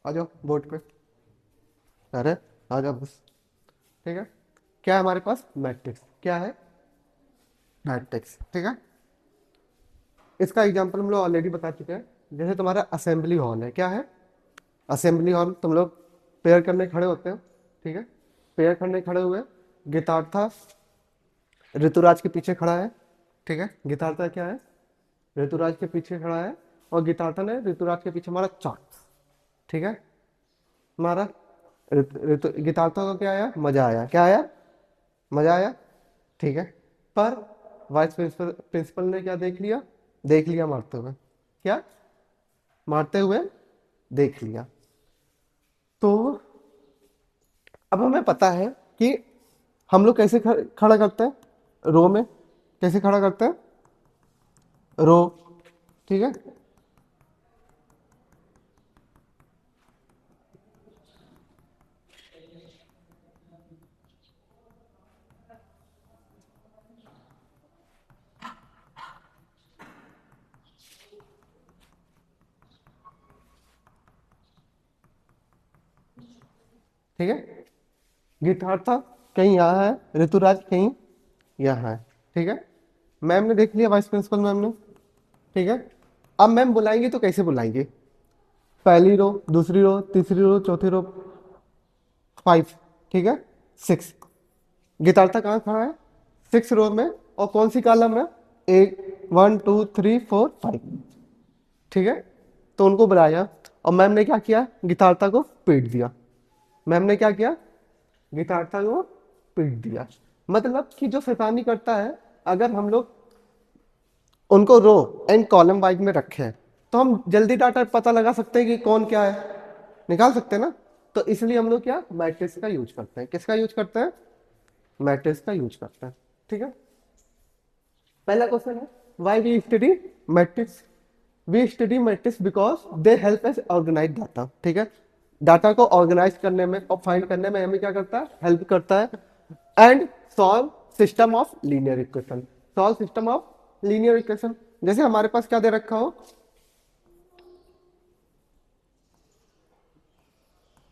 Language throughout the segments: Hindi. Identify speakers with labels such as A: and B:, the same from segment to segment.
A: आ जाओ बोर्ड पे। अरे आ जाओ बस। ठीक है, क्या है हमारे पास? मैट्रिक्स। क्या है? मैट्रिक्स। ठीक है, इसका एग्जांपल हम लोग ऑलरेडी बता चुके हैं। जैसे तुम्हारा असेंबली हॉल है, क्या है? असेंबली हॉल, तुम लोग प्रेयर करने खड़े होते हो। ठीक है, प्रेयर करने खड़े हुए, गिटार था, ऋतुराज के पीछे खड़ा है। ठीक है, गिटार था क्या है? ऋतुराज के पीछे खड़ा है, और गिटार था ने ऋतुराज के पीछे मारा चॉट। ठीक है, मारा। गिटार था को क्या आया? मजा आया। क्या आया? मजा आया। ठीक है, पर वाइस प्रिंसिपल प्रिंसिपल ने क्या देख लिया? देख लिया मारते हुए। क्या? मारते हुए देख लिया। तो अब हमें पता है कि हम लोग कैसे खड़ा करते हैं रो में। कैसे खड़ा करते हैं? रो। ठीक है, ठीक है, गिटार था कहीं यहाँ है, ऋतुराज कहीं यहाँ है। ठीक है, मैम ने देख लिया, वाइस प्रिंसिपल मैम ने। ठीक है, अब मैम बुलाएंगे तो कैसे बुलाएंगे? पहली रो, दूसरी रो, तीसरी रो, चौथी रो, 5। ठीक है, 6। गिटार कहाँ खड़ा है? 6 रो में। और कौन सी कॉलम है? एक, 1 2 3 4 5। ठीक है, तो उनको बुलाया, और मैम ने क्या किया? गिटारता को पीट दिया। मैम ने क्या किया? गिटारता को पीट दिया। मतलब कि जो शैतानी करता है, अगर हम लोग उनको रो एंड कॉलम वाइज में रखे तो हम जल्दी डाटा पता लगा सकते हैं कि कौन क्या है, निकाल सकते हैं ना। तो इसलिए हम लोग क्या मैट्रिक्स का यूज करते हैं? किसका यूज करते हैं? मैट्रिक्स का यूज करते हैं। ठीक है, पहला क्वेश्चन है, why we study matrix? We study matrix because they help us organize data. ठीक है, डाटा को ऑर्गेनाइज करने में और फाइंड करने में हमें क्या करता है? हेल्प करता है। And solve system of linear equation. Solve system of linear equation. जैसे हमारे पास क्या दे रखा हो?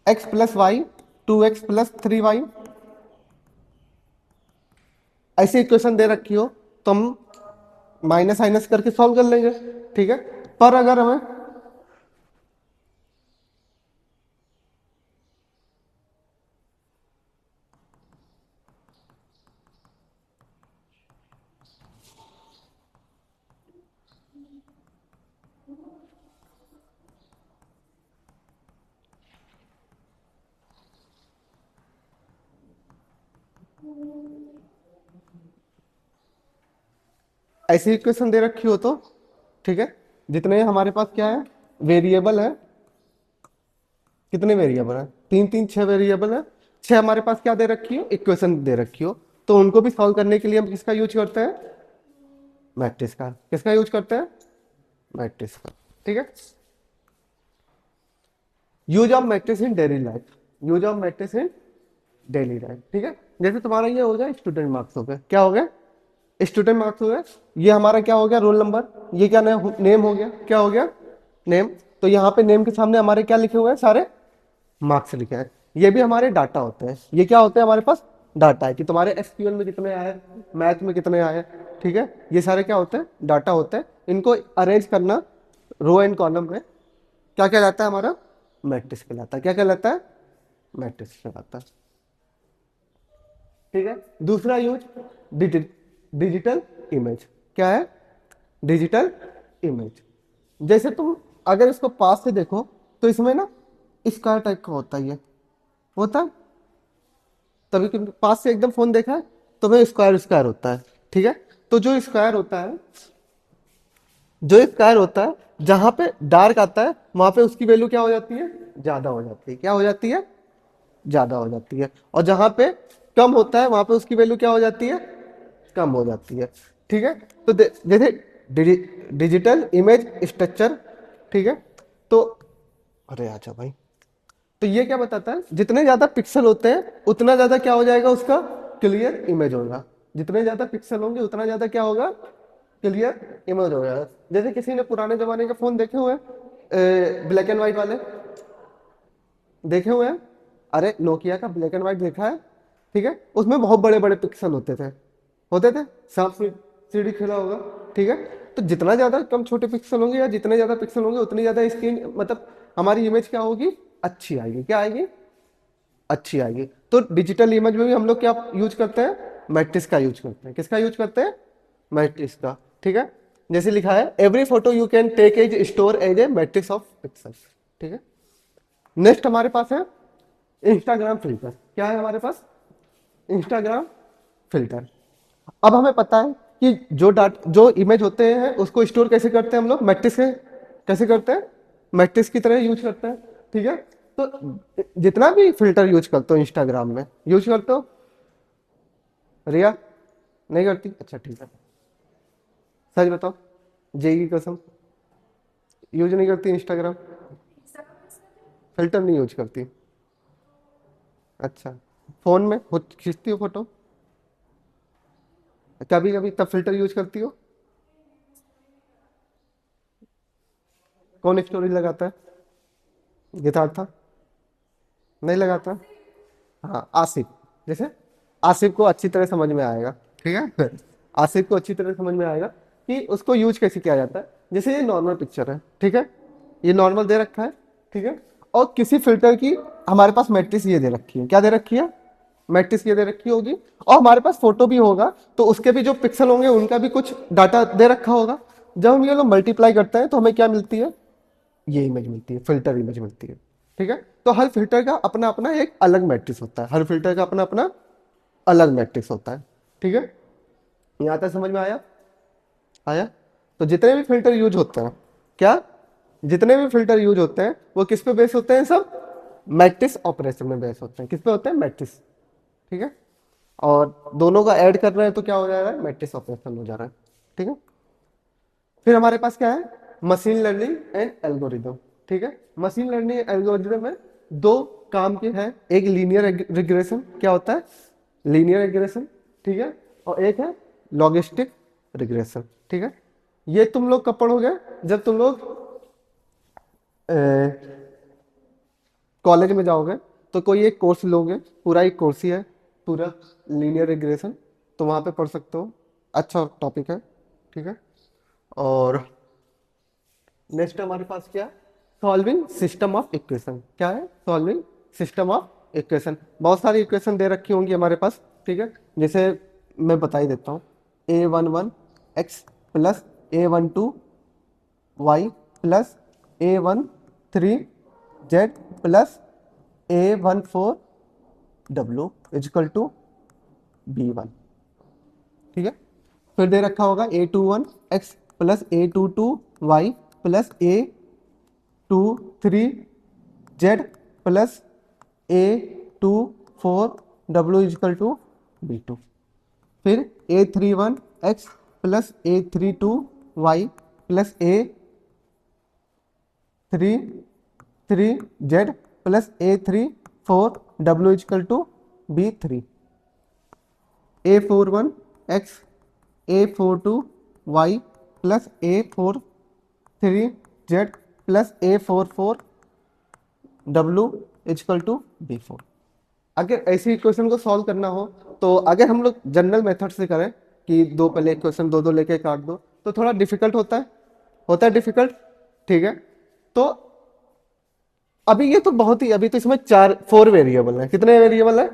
A: x+y 2x+3y, ऐसी इक्वेशन दे रखी हो तो हम माइनस माइनस करके सॉल्व कर लेंगे। ठीक है, पर अगर हमें ऐसी इक्वेशन दे रखी हो तो, ठीक है, जितने हमारे पास क्या है? वेरिएबल है। कितने वेरिएबल है? 3 3 6 वेरिएबल है। 6 हमारे पास क्या दे रखी हो? इक्वेशन दे रखी हो। तो उनको भी सॉल्व करने के लिए हम किसका यूज करते हैं? मैट्रिक्स का। किसका यूज करते हैं? मैट्रिक्स का। ठीक है, use of matrix in daily life. Use of matrix in daily life. ठीक है, जैसे तुम्हारा ये हो गया स्टूडेंट मार्क्स हो गए। क्या हो गया? स्टूडेंट मार्क्स हो गए। ये हमारा क्या हो गया? Roll number. ये क्या नेम हो गया? क्या हो गया? नेम। तो यहाँ पे नेम के सामने हमारे क्या लिखे हुए हैं? सारे मार्क्स लिखे हैं। ये भी हमारे डाटा होते हैं। ये क्या होते हैं? हमारे पास डाटा है कि तुम्हारे एसक्यूएल में कितने आए, मैथ में कितने आए। ठीक है, ये सारे क्या होते हैं? डाटा होते हैं। इनको अरेंज करना रो एंड कॉलम में क्या कहलाता है? हमारा मैट्रिक्स कहलाता है। क्या कहलाता है? मैट्रिक्स कहलाता है। ठीक है, दूसरा यूज डिजिटल इमेज। क्या है? Digital image. जैसे तुम अगर इसको पास से देखो तो इसमें ना स्क्वायर टाइप का होता है। ये होता है, तभी तुम पास से एकदम फोन देखा है तो वह स्क्वायर स्क्वायर होता है। ठीक है, तो जो स्क्वायर होता है, जो स्क्वायर होता है, जहां पे डार्क आता है वहां पे उसकी वैल्यू क्या हो जाती है? ज्यादा हो जाती है। क्या हो जाती है? ज्यादा हो जाती है। और जहां पे कम होता है वहां पे उसकी वैल्यू क्या हो जाती है? कम हो जाती है। ठीक है, तो जैसे डिजिटल इमेज स्ट्रक्चर। ठीक है, तो अरे अच्छा भाई, तो ये क्या बताता है? जितने ज्यादा पिक्सल होते हैं उतना ज्यादा क्या हो जाएगा? उसका क्लियर इमेज होगा। जितने ज्यादा पिक्सल होंगे उतना ज्यादा क्या होगा? क्लियर इमेज होगा। जैसे किसी ने पुराने जमाने के फोन देखे हुए ब्लैक एंड व्हाइट वाले, देखे हुए हैं? अरे नोकिया का ब्लैक एंड व्हाइट देखा है? ठीक है, उसमें बहुत बड़े बड़े पिक्सल होते थे। सांप सीढ़ी खेला होगा। ठीक है, तो जितना ज्यादा कम छोटे पिक्सल होंगे या जितने ज्यादा पिक्सल होंगे उतनी ज्यादा स्क्रीन मतलब हमारी इमेज क्या होगी, अच्छी आएगी। क्या आएगी? अच्छी आएगी। तो डिजिटल इमेज में भी हम लोग क्या यूज करते हैं? मैट्रिक्स का यूज करते हैं। किसका यूज करते हैं? मैट्रिक्स का। ठीक है, जैसे लिखा है every photo you can take as store as a matrix of pixels. ठीक है, नेक्स्ट हमारे पास है इंस्टाग्राम फिल्टर। क्या है हमारे पास? Instagram filter. अब हमें पता है कि जो इमेज होते हैं उसको स्टोर कैसे करते हैं हम लोग? मैट्रिक्स से। कैसे करते हैं? मैट्रिक्स की तरह यूज करते हैं। ठीक है, तो जितना भी फिल्टर यूज करते हो इंस्टाग्राम में, यूज करते हो? रिया नहीं करती? अच्छा ठीक है, सच बताओ, जेई की कसम यूज नहीं करती इंस्टाग्राम? फिल्टर नहीं यूज करती? अच्छा, फोन में खींचती हो फोटो कभी कभी, तब फिल्टर यूज करती हो? कौन स्टोरेज लगाता है? गिटार था? नहीं लगाता? हाँ, आसिफ। जैसे आसिफ को अच्छी तरह समझ में आएगा। ठीक है आसिफ को अच्छी तरह समझ में आएगा कि उसको यूज कैसे किया जाता है। जैसे ये नॉर्मल पिक्चर है, ठीक है, ये नॉर्मल दे रखा है। ठीक है, और किसी फिल्टर की हमारे पास मैट्रिक्स ये दे रखी है। क्या दे रखी है? मैट्रिक्स ये दे रखी होगी। और हमारे पास फोटो भी होगा, तो उसके भी जो पिक्सल होंगे उनका भी कुछ डाटा दे रखा होगा। जब हम ये लोग मल्टीप्लाई करते हैं तो हमें क्या मिलती है? ये इमेज मिलती है, फिल्टर इमेज मिलती है। ठीक है, तो हर फिल्टर का अपना अपना एक अलग मैट्रिक्स होता है। हर फिल्टर का अपना अपना अलग मैट्रिक्स होता है। ठीक है, यहां तक समझ में आया? आया? तो जितने भी फिल्टर यूज होते हैं, क्या जितने भी फिल्टर यूज होते हैं वो किस पे बेस होते हैं? सब मैट्रिक्स ऑपरेशन में बेस होते हैं। किस पे होते हैं? मैट्रिक्स। ठीक है, और दोनों का ऐड कर रहे हैं तो क्या हो जा रहा है? मैट्रिक्स ऑपरेशन हो जा रहा है। ठीक है, फिर हमारे पास क्या है? Machine learning and algorithm. ठीक है, मशीन लर्निंग एल्गोरिदम में दो काम के हैं। एक लीनियर रिग्रेशन। क्या होता है? Linear regression. ठीक है, और एक है लॉगिस्टिक रिग्रेशन। ठीक है, ये तुम लोग कब पढ़ोगे? जब तुम लोग कॉलेज में जाओगे तो कोई एक कोर्स लोगे, पूरा एक कोर्स ही है, पूरा लीनियर रिग्रेशन, तो वहां पे पढ़ सकते हो। अच्छा टॉपिक है। ठीक है, और नेक्स्ट हमारे पास क्या? Solving system of equation. क्या है? Solving system of equation. बहुत सारी इक्वेशन दे रखी होंगी हमारे पास। ठीक है, जैसे मैं बता ही देता हूँ। a11 x plus a12 y plus a13 z plus a14 w equal to b1। ठीक है, फिर दे रखा होगा a21 x plus a22 y plus a23 z plus a24 w equal to b2। फिर a31 x plus a32 y plus a33 z plus a34 w equal to b3। a41 x a42 y plus a43 z plus a44 w equal to b4। अगर ऐसी इक्वेशन को सॉल्व करना हो तो अगर हम लोग जनरल मेथड से करें कि दो पहले इक्वेशन दो दो लेके काट दो, तो थोड़ा डिफिकल्ट होता है डिफिकल्ट। ठीक है, तो अभी ये तो बहुत ही, अभी तो इसमें 4 वेरिएबल है। कितने वेरिएबल है?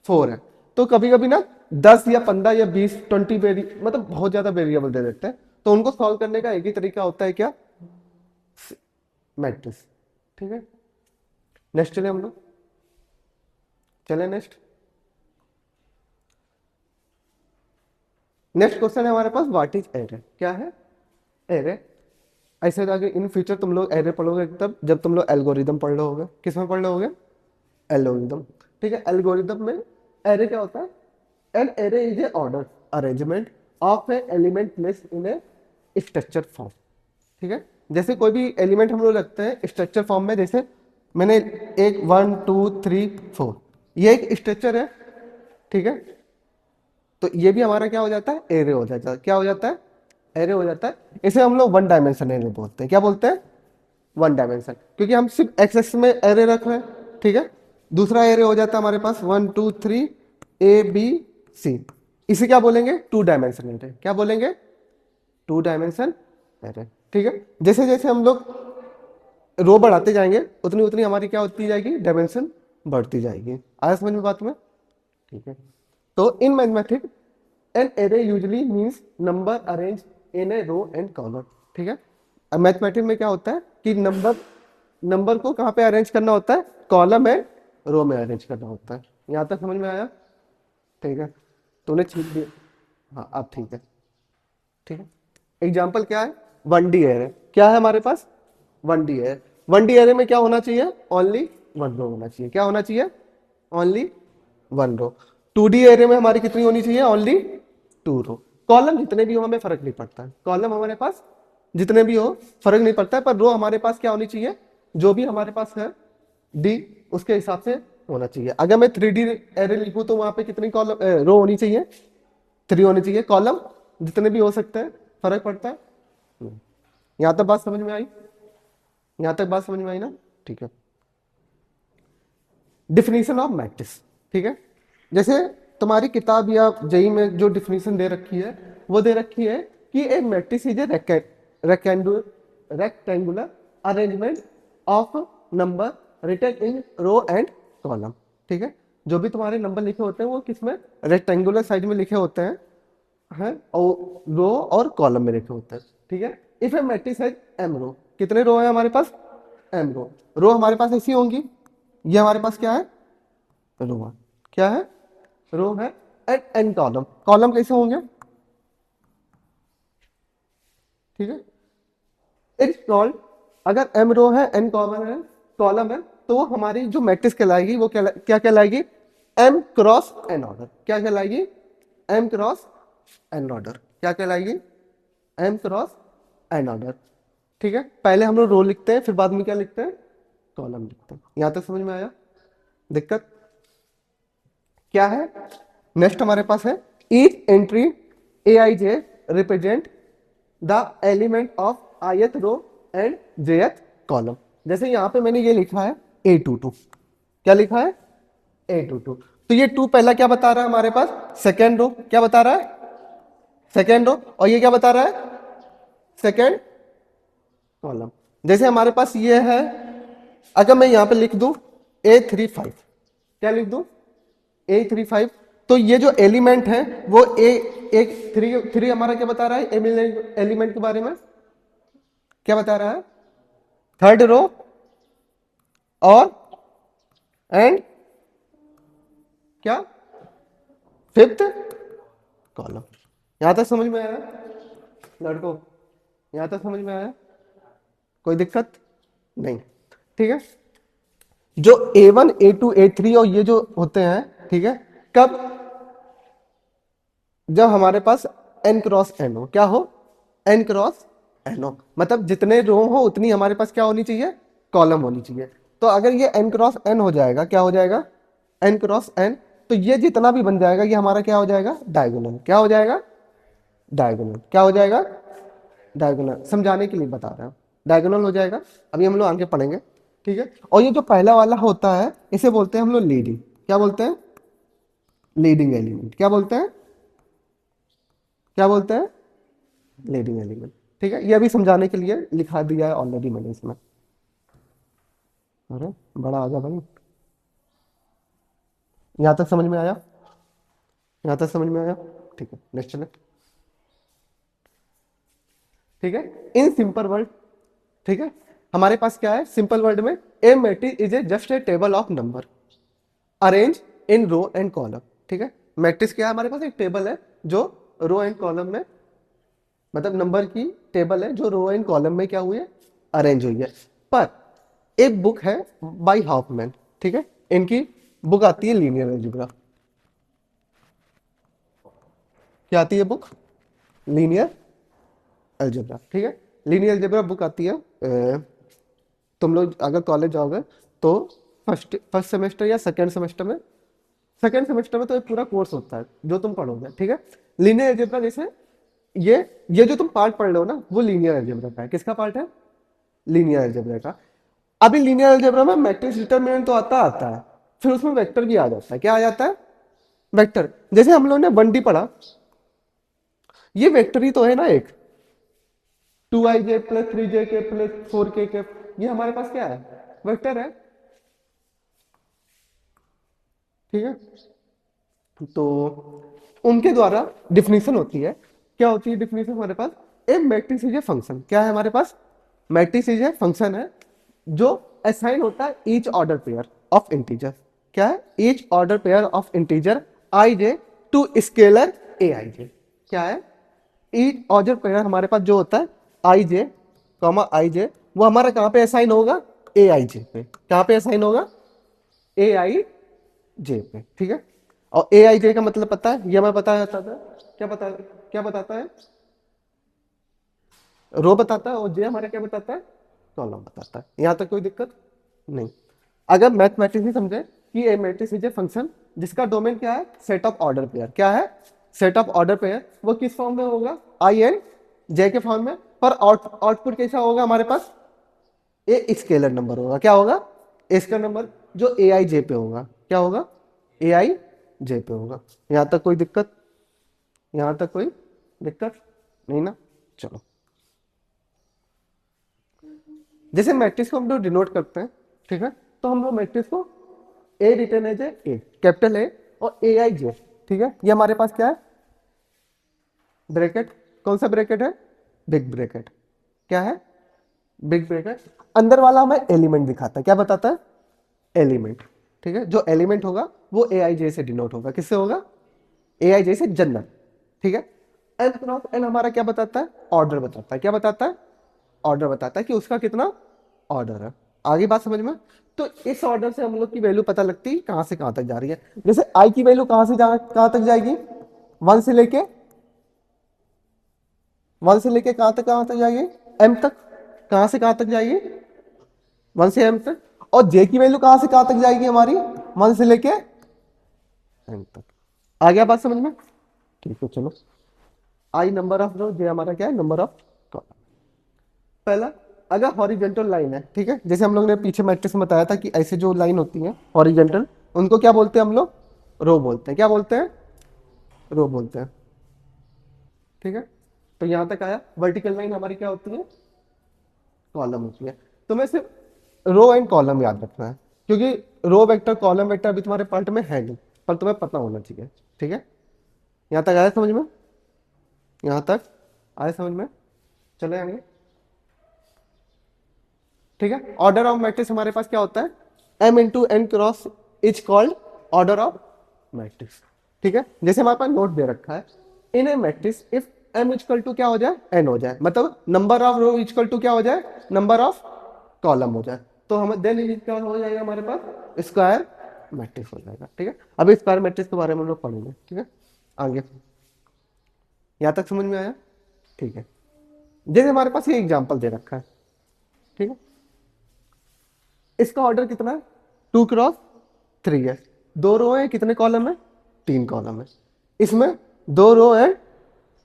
A: 4 है। तो कभी कभी ना 10 या 15 या 20 20 मतलब बहुत ज्यादा वेरिएबल दे देते हैं, तो उनको सॉल्व करने का एक ही तरीका होता है, क्या? मैट्रिक्स। ठीक है, नेक्स्ट चले हम लोग, चले नेक्स्ट। नेक्स्ट क्वेश्चन है हमारे पास, व्हाट इज एरे। क्या है? एरे। ऐसे आगे इन फ्यूचर तुम लोग एरे पढ़ोगे तब जब तुम लोग एल्गोरिदम पढ़ रहे होगे। किस में पढ़ रहे होगे? एल्गोरिदम। ठीक है, एल्गोरिदम में एरे क्या होता है? An array is a order arrangement of A element placed in A structure form. ठीक है, जैसे कोई भी एलिमेंट हम लोग रखते हैं स्ट्रक्चर फॉर्म में, जैसे मैंने एक 1 2 3 4, ये एक स्ट्रक्चर है। ठीक है, तो ये भी हमारा क्या हो जाता है? एरे हो जाता है। क्या हो जाता है? एरे हो जाता है। इसे हम लोग वन डायमेंशन एरे बोलते हैं। क्या बोलते हैं? वन डायमेंशन, क्योंकि हम सिर्फ एक्स एक्स में एरे रख रहे हैं, ठीक है। दूसरा एरे हो जाता है हमारे पास 1 2 3 ए बी सी, इसे क्या बोलेंगे, टू डायमेंशन एरे। क्या बोलेंगे, टू डायमेंशन एरे, ठीक है। जैसे जैसे हम लोग रो बढ़ाते जाएंगे उतनी उतनी हमारी क्या होती जाएगी, डायमेंशन बढ़ती जाएगी। आया समझ में बात में, ठीक है। तो in mathematics an array usually means number arrange in a row and column, ठीक है। अब मैथमेटिक्स में क्या होता है कि नंबर को कहाँ पे अरेंज करना होता है, कॉलम एंड रो में अरेंज करना होता है। यहाँ तक समझ में आया, ठीक है। तूने छीन दिया, हाँ अब ठीक है, ठीक है। एग्जाम्पल क्या है, 1D एरे। क्या है हमारे पास, 1D एरे। 1D एरे में क्या होना चाहिए, ओनली वन रो होना चाहिए। क्या होना चाहिए, only one row. 2D array में हमारी कितनी होनी चाहिए, ओनली टू रो। कॉलम जितने भी हो हमें फर्क नहीं पड़ता है, कॉलम हमारे पास जितने भी हो फर्क नहीं पड़ता है, पर रो हमारे पास क्या होनी चाहिए, जो भी हमारे पास है डी उसके हिसाब से होना चाहिए। अगर मैं 3D एरे लिखूं तो वहां पे कितनी कॉलम रो होनी चाहिए, 3 होनी चाहिए। कॉलम जितने भी हो सकते हैं, फर्क पड़ता है। यहां तक बात समझ में आई, यहां तक बात समझ में आई ना, ठीक है। डिफिनीशन ऑफ मैट्रिक्स, ठीक है। जैसे तुम्हारी किताब या जेई में जो डिफिनीशन दे रखी है वो दे रखी है कि a matrix is a rectangular arrangement of number written in row and column, ठीक है। जो भी तुम्हारे नंबर लिखे होते हैं वो किसमें, रेक्टेंगुलर साइड में लिखे होते हैं और रो और कॉलम में लिखे होते हैं, ठीक है। इफ ए मैट्रिक्स है एम रो, कितने रो है हमारे पास, एम रो। रो हमारे पास ऐसी होंगी, ये हमारे पास क्या है, रो है। क्या है, रो है। एंड एन कॉलम, कॉलम कैसे होंगे, ठीक है। इट्स कॉल्ड, अगर एम रो है एन कॉलम है तो वो हमारी जो मैट्रिक्स कहलाएगी वो क्या कहलाएगी, एम क्रॉस एन ऑर्डर। क्या कहलाएगी, एम क्रॉस एन ऑर्डर। क्या कहलाएगी, एम क्रॉस एन ऑर्डर, ठीक है। पहले हम लोग रो लिखते हैं, फिर बाद में क्या लिखते हैं, कॉलम लिखते हैं। यहां तक समझ में आया, दिक्कत क्या है। नेक्स्ट हमारे पास है each entry A I J represent the element of ith row and jth column. जैसे यहां पे मैंने ये लिखा है A22, क्या लिखा है, A22। तो ये 2 पहला क्या बता रहा है हमारे पास, सेकेंड रो। क्या बता रहा है, सेकेंड रो। और ये क्या बता रहा है, सेकेंड कॉलम। जैसे हमारे पास ये है, अगर मैं यहां पे लिख दूं A35, क्या लिख दूं, A35, तो ये जो एलिमेंट है वो एक थ्री हमारा क्या बता रहा है, एलिमेंट के बारे में क्या बता रहा है, थर्ड रो और एंड क्या, फिफ्थ कॉलम। यहां तक समझ में आया लड़कों, यहां तक समझ में आया, कोई दिक्कत नहीं, ठीक है। जो A1 A2 A3 और ये जो होते हैं, ठीक है, कब, जब हमारे पास n क्रॉस n हो। क्या हो, n क्रॉस n हो, मतलब जितने रो हो उतनी हमारे पास क्या होनी चाहिए, कॉलम होनी चाहिए। तो अगर ये n क्रॉस n हो जाएगा, क्या हो जाएगा, n क्रॉस n, तो ये जितना भी बन जाएगा ये हमारा क्या हो जाएगा, डायगोनल। क्या हो जाएगा, डायगोनल। क्या हो जाएगा, डायगोनल। समझाने के लिए बता रहा हूं, डायगोनल हो जाएगा। अभी हम लोग आगे पढ़ेंगे, ठीक है। और ये जो पहला वाला होता है इसे बोलते हैं हम लोग लीडिंग। क्या बोलते हैं, लीडिंग एलिमेंट। क्या बोलते हैं, क्या बोलते हैं, लीडिंग एलिमेंट, ठीक है। ये अभी समझाने के लिए लिखा दिया है ऑलरेडी मैंने इसमें। अरे बड़ा आ गया भाई, यहां तक समझ में आया, यहां तक समझ में आया, ठीक है। नेक्स्ट चले, ठीक है। इन सिंपल वर्ड, ठीक है, हमारे पास क्या है सिंपल वर्ड में, a matrix is a just a table of number arrange in row and column, ठीक है। मैट्रिक्स क्या है, हमारे पास एक टेबल है जो रो एंड कॉलम में, मतलब नंबर की टेबल है जो रो एंड कॉलम में क्या हुई है, अरेंज हुई है। पर एक बुक है बाय हॉफमैन, ठीक है, इनकी बुक आती है लीनियर अलजेब्रा। क्या आती है बुक, लीनियर अलजेब्रा, ठीक है। लीनियर अलजेब्रा बुक आती है, तुम लोग अगर कॉलेज जाओगे तो फर्स्ट सेमेस्टर या सेकेंड सेमेस्टर में तो एक पूरा कोर्स होता है जो तुम पढ़ोगे, ठीक है। लीनियर अलजेब्रा जैसे ये जो तुम पार्ट पढ़ रहे हो ना वो लीनियर अलजेब्रा का है। किसका पार्ट है, लीनियर अलजेब्रा का। अभी लीनियर अलजेब्रा में मैट्रिक्स डिटरमिनेंट तो आता है, फिर उसमें वेक्टर भी आ जाता है। क्या आ जाता है? वेक्टर। जैसे हम लोग ने 1D पढ़ा, ये वेक्टर ही तो है ना एक, 2i j प्लस 3j के प्लस 4k के, ये हमारे पास क्या है? वेक्टर है। ठीक है, तो उनके द्वारा डिफिनीशन होती है। क्या होती है डिफिनीशन हमारे पास? A matrix is a function. क्या है हमारे पास? मैट्रिक्स इज ए फंक्शन है जो असाइन होता है each order pair of integer. क्या है? Each order pair of integer I J to scalar A I J. क्या है? ईच ऑर्डर पेयर हमारे पास जो होता है आई जे कॉमा आई जे, वो हमारा कहां पे असाइन होगा? ए आई जे पे। कहां पे असाइन होगा? ए आई जे पे। ठीक है, और ए आई जे का मतलब पता है? ये हमें पता था। क्या बताता है? रो बताता है, और जे हमारा क्या बताता है? कॉलम बताता है। यहां तक कोई दिक्कत नहीं। अगर मैथमेटिक्स ही समझे कि a matrix is a function जिसका डोमेन क्या है? Set of order pair. क्या है? Set of order pair. वो किस फॉर्म में होगा? आई एन जे के फॉर्म में। पर आउटपुट कैसा होगा हमारे पास? ए स्केलर नंबर होगा। क्या होगा? इसका नंबर जो ए आई जे पे होगा। क्या होगा? ए आई जे पे होगा। यहां तक कोई दिक्कत? यहां तक कोई दिक्कत नहीं ना? चलो, जैसे मैट्रिक्स को हम लोग डिनोट करते हैं, ठीक है, तो हम लोग मैट्रिक्स को a written as A, capital A और ए आई जे। ठीक है, ये हमारे पास क्या है? ब्रैकेट। कौन सा ब्रैकेट है? Big bracket. क्या है? Big bracket. अंदर वाला हमें एलिमेंट दिखाता है। क्या बताता है? एलिमेंट। ठीक है, जो एलिमेंट होगा वो ए आई जे से डिनोट होगा। किससे होगा? ए आई जे से जनरल। ठीक है, एन क्रॉस एन हमारा क्या बताता है? ऑर्डर बताता है। क्या बताता है? ऑर्डर बताता है कि उसका कितना ऑर्डर है। आगे बात समझ में? तो इस ऑर्डर से हम लोग की वैल्यू पता लगती है कहां से कहां तक जा रही है। जैसे आई की वैल्यू कहां से कहां तक जाएगी? वन से लेके कहां तक जाएगी? एम तक। कहां से कहां तक जाएगी? वन से एम तक। और जे की वैल्यू कहां से कहां तक जाएगी हमारी? वन से लेके एम तक। आ गया बात समझ में? ठीक है, चलो। आई नंबर ऑफ रो, जे हमारा क्या है? Number of column. पहला, अगर हॉरिजेंटल लाइन है, ठीक है, जैसे हम लोग ने पीछे मैट्रिक्स में बताया था कि ऐसे जो लाइन होती है हॉरिजेंटल, उनको क्या बोलते हैं हम लोग? रो बोलते हैं। क्या बोलते हैं? रो बोलते हैं। ठीक है, तो यहां तक आया। वर्टिकल लाइन हमारी क्या होती है? कॉलम होती है। तुम्हें सिर्फ रो एंड कॉलम याद रखना है, क्योंकि रो वेक्टर कॉलम वेक्टर अभी तुम्हारे पार्ट में है नहीं, पर तुम्हें पता होना चाहिए। ठीक है, यहां तक आया समझ में? यहां तक आया समझ में? चले आगे। ठीक है, ऑर्डर ऑफ मैट्रिक्स हमारे पास क्या होता है? M into N cross is called order of matrix. ठीक है, जैसे हमारे पास नोट दे रखा है, in a matrix if M equal to क्या हो जाए? एन हो जाए, मतलब number of row equal to क्या हो जाए? नंबर ऑफ कॉलम हो जाए, तो हम देन इज क्या हो जाएगा हमारे पास? स्क्वायर मैट्रिक्स हो जाएगा। ठीक है, अभी स्क्वायर मैट्रिक्स के बारे में हम लोग पढ़ेंगे। ठीक है, आगे। यहां तक समझ में आया? ठीक है, जैसे हमारे पास ये एग्जाम्पल दे रखा है, ठीक है, इसका ऑर्डर कितना है? 2 क्रॉस 3 है। दो रो है, कितने कॉलम है? 3 कॉलम है। इसमें 2 रो है,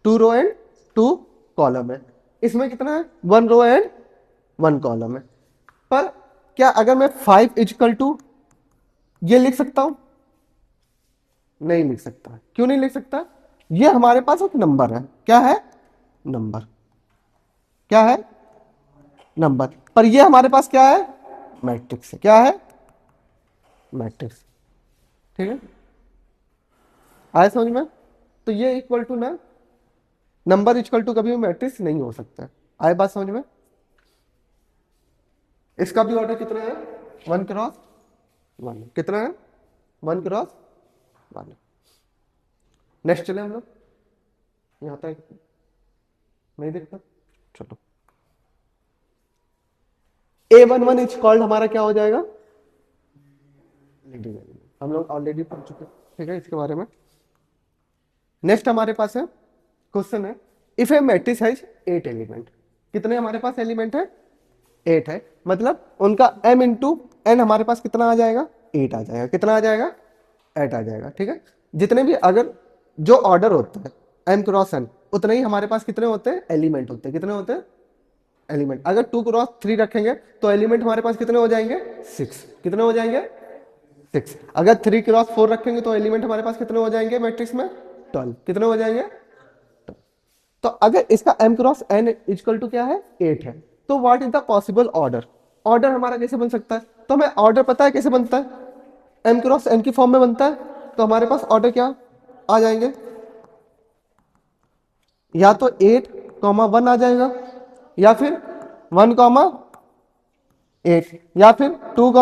A: 2 रो एंड 2 कॉलम है। इसमें कितना है? 1 रो एंड 1 कॉलम है। पर क्या अगर मैं 5 इजकल टू ये लिख सकता हूं? नहीं लिख सकता। क्यों नहीं लिख सकता? ये हमारे पास एक नंबर है। क्या है? नंबर। क्या है? नंबर। पर ये हमारे पास क्या है? मैट्रिक्स है। क्या है? मैट्रिक्स। ठीक है, आया समझ में? तो ये इक्वल टू ना, नंबर इक्वल टू कभी भी मैट्रिक्स नहीं हो सकता। आए बात समझ में? इसका भी ऑर्डर कितना है? 1 क्रॉस 1। कितना है? 1 क्रॉस 1। नेक्स्ट चले हम लोग। यहां तक नहीं देखता? चलो, A11 इज कॉल्ड हमारा क्या हो जाएगा? Leading element. हम लोग ऑलरेडी पढ़ चुके हैं, ठीक है, इसके बारे में। नेक्स्ट हमारे पास है क्वेश्चन है, if A matrix has 8 element. कितने हमारे पास एलिमेंट है? 8 है। मतलब उनका m इंटू एन हमारे पास कितना आ जाएगा? 8 आ जाएगा। कितना आ जाएगा? 8 आ जाएगा। ठीक है, जितने भी अगर जो ऑर्डर होता है m क्रॉस n, उतने ही हमारे पास कितने होते हैं? एलिमेंट होते हैं। कितने होते हैं? एलिमेंट। अगर 2 क्रॉस 3 रखेंगे तो एलिमेंट हमारे पास कितने हो जाएंगे? 6। कितने हो जाएंगे? 6। अगर 3 क्रॉस 4 रखेंगे तो एलिमेंट हमारे पास कितने हो जाएंगे मैट्रिक्स में? 12। कितने हो जाएंगे? तो अगर इसका m cross n equal to क्या है? 8 है, तो what is the possible order? Order हमारा कैसे बन सकता है? तो हमें ऑर्डर पता है कैसे बनता है, m क्रॉस n की फॉर्म में बनता है। तो हमारे पास ऑर्डर क्या आ जाएंगे? या तो 8, 1 आ जाएगा, या फिर 1, 8, या फिर 2,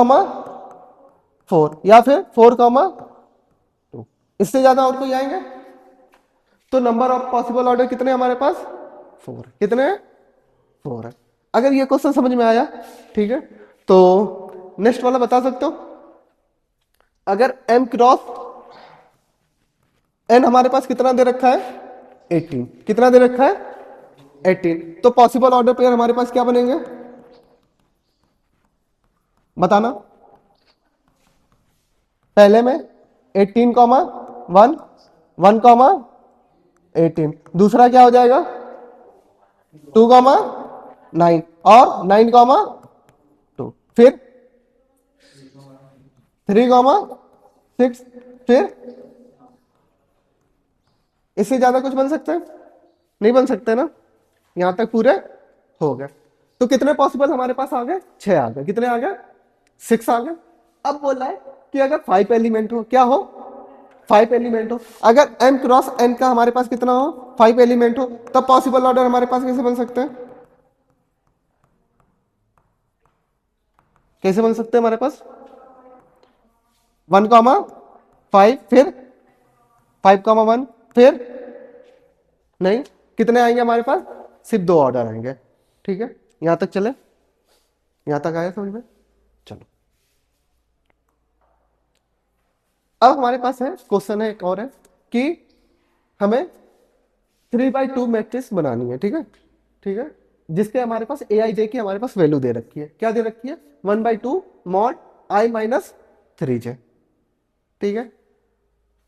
A: 4, या फिर 4, 2। इससे ज्यादा और कोई आएंगे? तो नंबर ऑफ पॉसिबल ऑर्डर कितने हमारे पास? 4। कितने? 4 है। अगर ये क्वेश्चन समझ में आया, ठीक है, तो नेक्स्ट वाला बता सकते हो। अगर m क्रॉस n हमारे पास कितना दे रखा है? 18। कितना दे रखा है? 18। तो पॉसिबल ऑर्डर पेयर हमारे पास क्या बनेंगे? बताना। पहले में 18, 1, 1, 18। दूसरा क्या हो जाएगा? 2, 9, और 9, 2। फिर 3, 6। फिर इससे ज्यादा कुछ बन सकता है? नहीं बन सकते ना। यहां तक पूरे हो गए। तो कितने पॉसिबल हमारे पास आ गए? 6 आ गए। कितने आ गए? 6 आ गए। अब बोला है कि अगर 5 एलिमेंट हो, क्या हो? 5 एलिमेंट हो। अगर m क्रॉस n का हमारे पास कितना हो? 5 एलिमेंट हो, तब पॉसिबल ऑर्डर हमारे पास कैसे बन सकते हैं? कैसे बन सकते हैं हमारे पास? 1, 5, फिर 5, 1, फिर नहीं, कितने आएंगे हमारे पास? सिर्फ 2 ऑर्डर आएंगे। ठीक है, यहां तक चले? यहां तक आया समझ में? चलो, अब हमारे पास है क्वेश्चन है एक और है कि हमें 3/2 मैट्रिक्स बनानी है। ठीक है, ठीक है, जिसके हमारे पास ए आई जे की हमारे पास वैल्यू दे रखी है। क्या दे रखी है? 1/2 मॉड i माइनस 3j। ठीक है,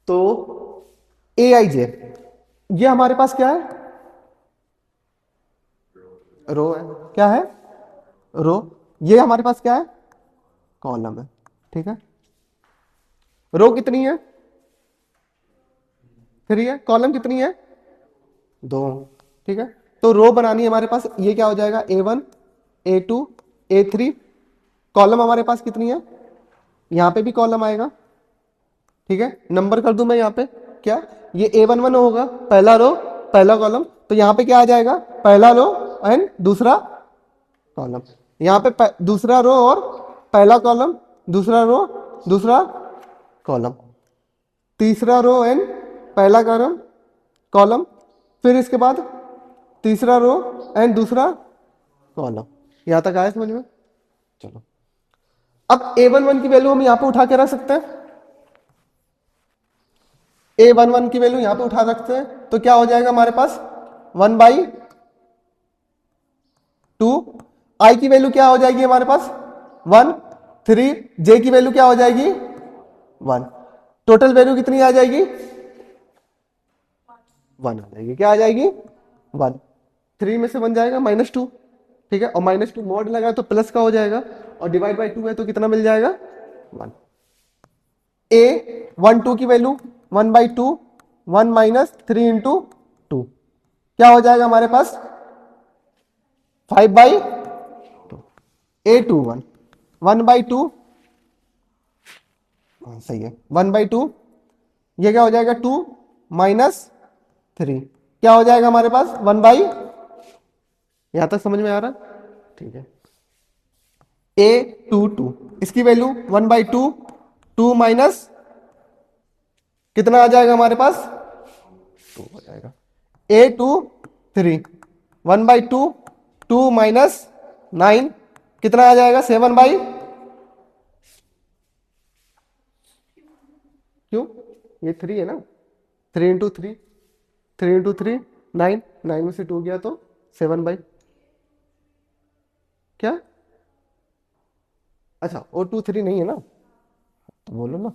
A: तो ए आई जे ये हमारे पास क्या है? रो है। क्या है? रो। ये हमारे पास क्या है? कॉलम है। ठीक है, रो कितनी है? 3 है। कॉलम कितनी है? 2। ठीक है, तो रो बनानी है हमारे पास। ये क्या हो जाएगा? A1, A2, A3। कॉलम हमारे पास कितनी है? यहां पे भी कॉलम आएगा। ठीक है, नंबर कर दूं मैं यहां पे। क्या ये A11 होगा, पहला रो पहला कॉलम। तो यहां पे क्या आ जाएगा? पहला रो एंड दूसरा कॉलम। यहां पे दूसरा रो और पहला कॉलम, दूसरा रो दूसरा कॉलम, तीसरा रो एंड पहला कॉलम कॉलम, फिर इसके बाद तीसरा रो एंड दूसरा कॉलम। यहां तक आया समझ में? चलो, अब A11 की वैल्यू हम यहां पे उठा के रख सकते हैं। A11 की वैल्यू यहां पे उठा सकते हैं, तो क्या हो जाएगा हमारे पास? 1/2। I की वैल्यू क्या हो जाएगी हमारे पास? 1, 3। J की वैल्यू क्या हो जाएगी? 1। टोटल वैल्यू कितनी आ जाएगी? 1 आ जाएगी। क्या आ जाएगी? 1। 3 में से 1 जाएगा -2। ठीक है, और -2 मॉड लगा तो प्लस का हो जाएगा, और डिवाइड बाई 2 है तो कितना मिल जाएगा? 1। A12 की वैल्यू 1/2, 1 माइनस 3 इंटू 2 क्या हो जाएगा हमारे पास? 5/2। A21 1/2, सही है, 1/2। ये क्या हो जाएगा? 2 माइनस 3 क्या हो जाएगा हमारे पास? 1/। यहां तक समझ में आ रहा? ठीक है, A22 इसकी वैल्यू 1/2, 2 माइनस कितना आ जाएगा हमारे पास? 2 हो जाएगा। A23 1/2, 2 माइनस 9 कितना आ जाएगा? 7/। क्यों? ये 3 है ना, 3 इंटू 3, 3 इंटू 3 9, 9 में से 2 गया तो 7/। क्या? अच्छा, O23 नहीं है ना, तो बोलो ना।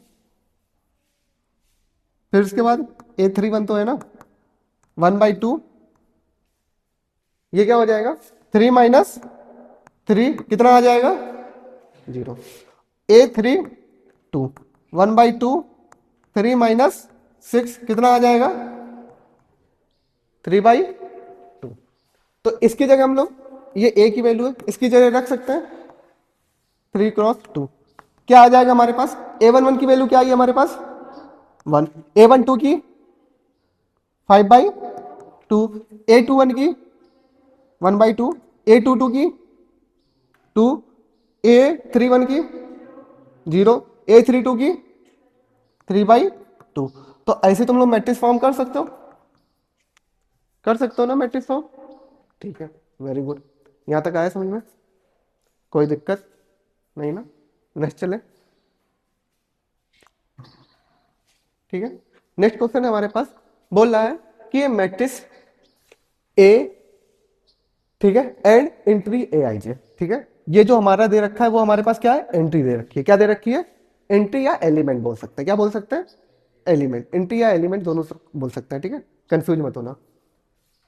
A: फिर उसके बाद A31 तो है ना, 1/2। ये क्या हो जाएगा? 3 माइनस 3 कितना आ जाएगा 0। A3 2 1/2 3 माइनस 6 कितना आ जाएगा 3/2। तो इसकी जगह हम लोग ये A की वैल्यू है, इसकी जगह रख सकते हैं 3 × 2। क्या आ जाएगा हमारे पास A11 की वैल्यू क्या आई हमारे पास 1, A12 की 5/2, A21 की 1/2, A22 की 2, A31 की 0, A32 की 3/2। तो ऐसे तुम लोग मैट्रिक्स फॉर्म कर सकते हो ना मैट्रिक्स फॉर्म। ठीक है, वेरी गुड। यहां तक आया समझ में, कोई दिक्कत नहीं ना। नेक्स्ट चले, ठीक है। नेक्स्ट क्वेश्चन है हमारे पास, बोल रहा है कि ये मैट्रिक्स ए, ठीक है, एंड एंट्री ए आई जे, ठीक है। ये जो हमारा दे रखा है वो हमारे पास क्या है एंट्री दे रखी है। क्या दे रखी है एंट्री या एलिमेंट बोल सकते हैं। क्या बोल सकते हैं एलिमेंट, एंट्री या एलिमेंट दोनों बोल सकते हैं, ठीक है, कंफ्यूज मत होना।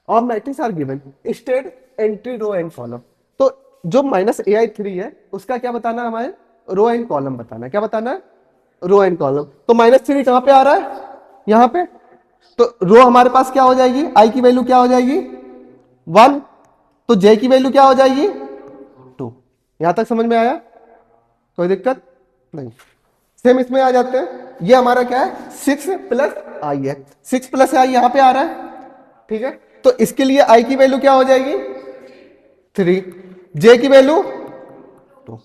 A: और matrix are given state entry row and column. तो जो -ai3 है उसका क्या बताना है हमारे रो एंड कॉलम बताना है। क्या बताना है रो एंड कॉलम। तो -3 कहां पे आ रहा है यहां पे, तो रो हमारे पास क्या हो जाएगी आई की वैल्यू क्या हो जाएगी 1, तो जे की वैल्यू क्या हो जाएगी 2। यहां तक समझ में आया, कोई दिक्कत नहीं। सेम इसमें आ जाते हैं, ये हमारा क्या है 6 + i है, 6 + i यहां पे आ रहा है, ठीक है। तो इसके लिए i की वैल्यू क्या हो जाएगी 3, j की वैल्यू 2।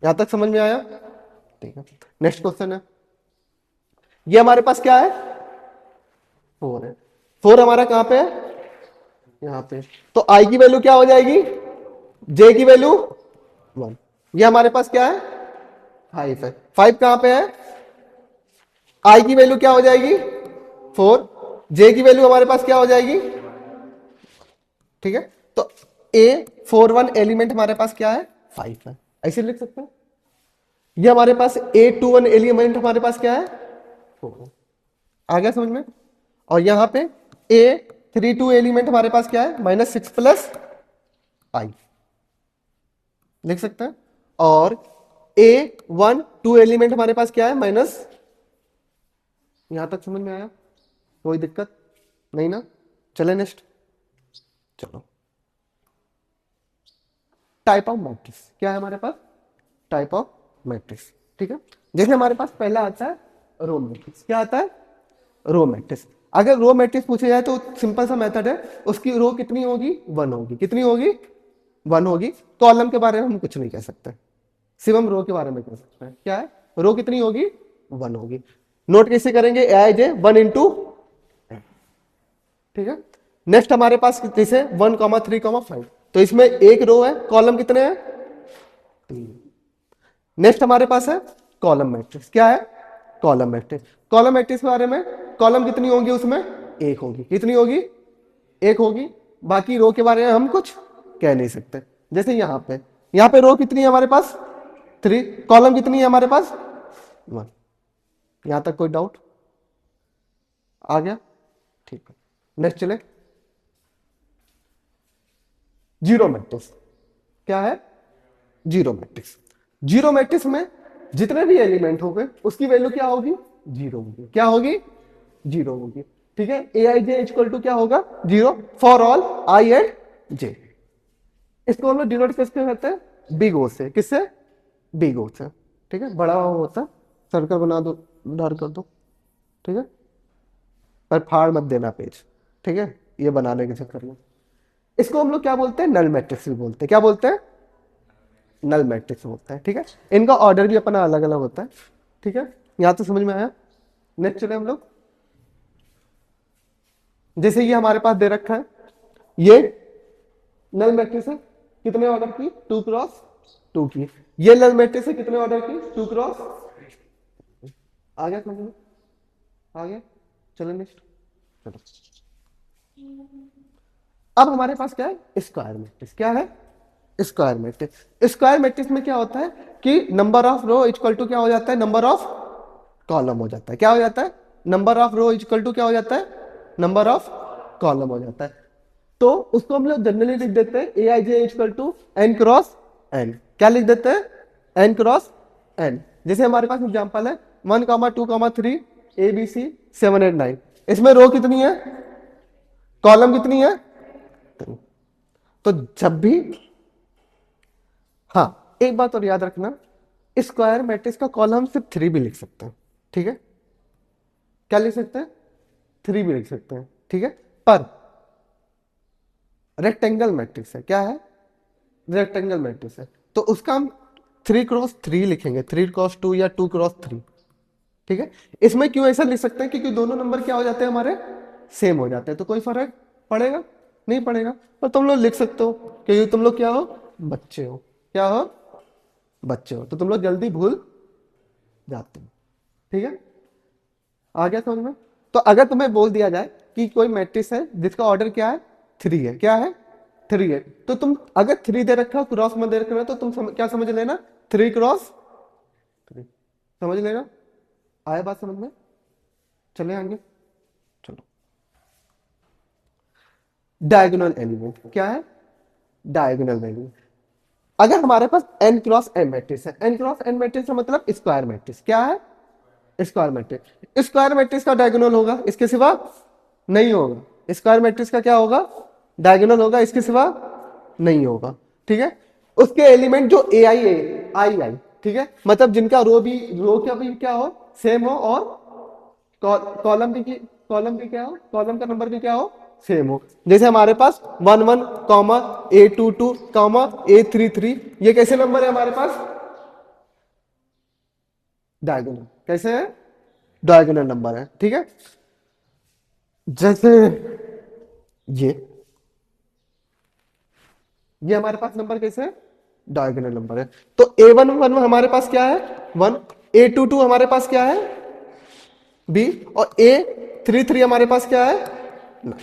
A: यहां तक समझ में आया, ठीक है। नेक्स्ट क्वेश्चन है, ये हमारे पास क्या है 4 है, 4 हमारा कहां पे है यहां पे। तो i की वैल्यू क्या हो जाएगी j की वैल्यू 1। ये हमारे पास क्या है 5 है, 5 कहां पे है i की वैल्यू क्या हो जाएगी 4, j की वैल्यू हमारे पास क्या हो जाएगी, ठीक है। तो A41 एलिमेंट हमारे पास क्या है 5 है, ऐसे लिख सकते हैं। ये हमारे पास A21 एलिमेंट हमारे पास क्या है 4 है। आ गया समझ में। और यहां पे A32 एलिमेंट हमारे पास क्या है -6 + i लिख सकते हैं। और A12 एलिमेंट हमारे पास क्या है माइनस, यहां तक समझ में आया, कोई दिक्कत नहीं ना। चले नेक्स्ट, चलो टाइप ऑफ मैट्रिक्स क्या है हमारे पास टाइप ऑफ मैट्रिक्स, ठीक है। जैसे हमारे पास पहला आता है रो मैट्रिक्स। क्या आता है रो मैट्रिक्स। अगर रो मैट्रिक्स पूछे जाए तो सिंपल सा मेथड है, उसकी रो कितनी होगी 1 होगी, कितनी होगी 1 होगी। कॉलम के बारे में हम कुछ नहीं कह सकते, सिर्फ हम रो के बारे में कह सकते हैं। क्या है रो कितनी होगी 1 होगी। नोट कैसे करेंगे ai j 1 × ठीक है। नेक्स्ट हमारे पास जैसे 1, 3, 5, तो इसमें एक रो है, कॉलम कितने हैं 3। नेक्स्ट हमारे पास है कॉलम मैट्रिक्स। क्या है कॉलम मैट्रिक्स। कॉलम मैट्रिक्स के बारे में कॉलम कितनी होंगी उसमें 1 होगी, कितनी होगी 1 होगी। बाकी रो के बारे में हम कुछ कह नहीं सकते। जैसे यहाँ पे रो कितनी है हमारे पास 3, कॉलम कितनी है हमारे पास 1। यहां तक कोई डाउट आ गया, ठीक है। नेक्स्ट चले जीरो मैट्रिक्स। क्या है जीरो मैट्रिक्स। जीरो मैट्रिक्स में जितने भी एलिमेंट होंगे उसकी वैल्यू क्या होगी 0 होगी। क्या होगी 0 होगी, ठीक है। ए आई जे इक्वल टू क्या होगा 0 फॉर ऑल आई एंड जे। इसको हम लोग डिनोट किससे करते हैं बिग ओ से। किससे बिग ओ से, ठीक है। बड़ा ओ होता है, सर्कल बना दो, डार कर दो, ठीक है, पर फाड़ मत देना पेज, ठीक है, ये बनाने के चक्कर में। इसको हम लोग क्या बोलते हैं नल मैट्रिक्स भी बोलते हैं। क्या बोलते हैं नल मैट्रिक्स बोलते हैं, ठीक है। इनका ऑर्डर भी अपना अलग अलग होता है, ठीक है। यहां तो समझ में आया। नेक्स्ट चले हम लोग, जैसे ये हमारे पास दे रखा है, ये नल मैट्रिक्स है कितने ऑर्डर की 2 × 2 की। ये नल मैट्रिक्स है कितने ऑर्डर की 2 × आ गया समझ में, आ गया। चलो नेक्स्ट, चलो अब हमारे पास क्या है स्क्वायर मैट्रिक्स। क्या है स्क्वायर मैट्रिक्स। स्क्वायर मैट्रिक्स में क्या होता है कि number of row equal to क्या हो जाता है नंबर ऑफ कॉलम हो जाता है। क्या हो जाता है number of row equal to क्या हो जाता है नंबर ऑफ कॉलम हो जाता है। तो उसको हम लोग जनरली लिख देते हैं A I J equal to N cross N. क्या लिख देते हैं? N cross N. जैसे हमारे पास एग्जांपल है 1,2,3 ए बी सी 7 8 9। इसमें रो कितनी है, कॉलम कितनी है? तो जब भी, हाँ एक बात और याद रखना, स्क्वायर मैट्रिक्स का कॉलम हम सिर्फ 3 भी लिख सकते हैं, ठीक है? क्या लिख सकते हैं? 3 भी लिख सकते हैं, ठीक है? पर रेक्टेंगल मैट्रिक्स है, क्या है? रेक्टेंगल मैट्रिक्स है, तो उसका हम 3x3 लिखेंगे, 3x2 या 2x3, ठीक है? इसमें क्यों ऐसा लिख सकते हैं? क्योंकि दोनों नंबर क्या हो जाते हैं हमारे, सेम हो जाते हैं, तो कोई फर्क पड़ेगा नहीं पड़ेगा। पर तुम लोग लिख सकते हो क्योंकि तुम लोग क्या हो, बच्चे हो। क्या हो? बच्चे हो, तो तुम लोग जल्दी भूल जाते हो, ठीक है? आ गया समझ में? तो अगर तुम्हें बोल दिया जाए कि कोई मैट्रिक्स है जिसका ऑर्डर क्या है, 3 है, क्या है? 3 है, तो तुम अगर 3 दे रखा हो, क्रॉस में दे रखा है, तो तुम क्या समझ लेना? 3x3 समझ लेना। आया बात समझ में? चले आगे, चलो। डायगोनल एलिमेंट क्या है? Diagonal element. अगर हमारे पास n क्रॉस n मैट्रिक्स है, n क्रॉस n मैट्रिक्स का मतलब स्क्वायर मैट्रिक्स, क्या है? Square matrix. स्क्वायर मैट्रिक्स का डायगोनल होगा, इसके सिवा नहीं होगा। स्क्वायर मैट्रिक्स का क्या होगा? डायगोनल होगा, इसके सिवा नहीं होगा, ठीक है? उसके एलिमेंट जो ए आई है, आई आई, ठीक है, मतलब जिनका रो क्या भी क्या हो, सेम हो, और कॉलम भी क्या हो, कॉलम का नंबर भी क्या हो, सेम हो। जैसे हमारे पास 1 1 कॉमा A 2 2 कॉमा A 3 3, ये कैसे नंबर है हमारे पास? डायगोनल। कैसे है? डायगोनल नंबर है, ठीक है? जैसे ये ये हमारे पास नंबर कैसे है? डायगोनल नंबर है। तो A 1 1 हमारे पास क्या है? 1। A 2 2 हमारे पास क्या है? बी। और A 3 3 हमारे पास क्या है? 9,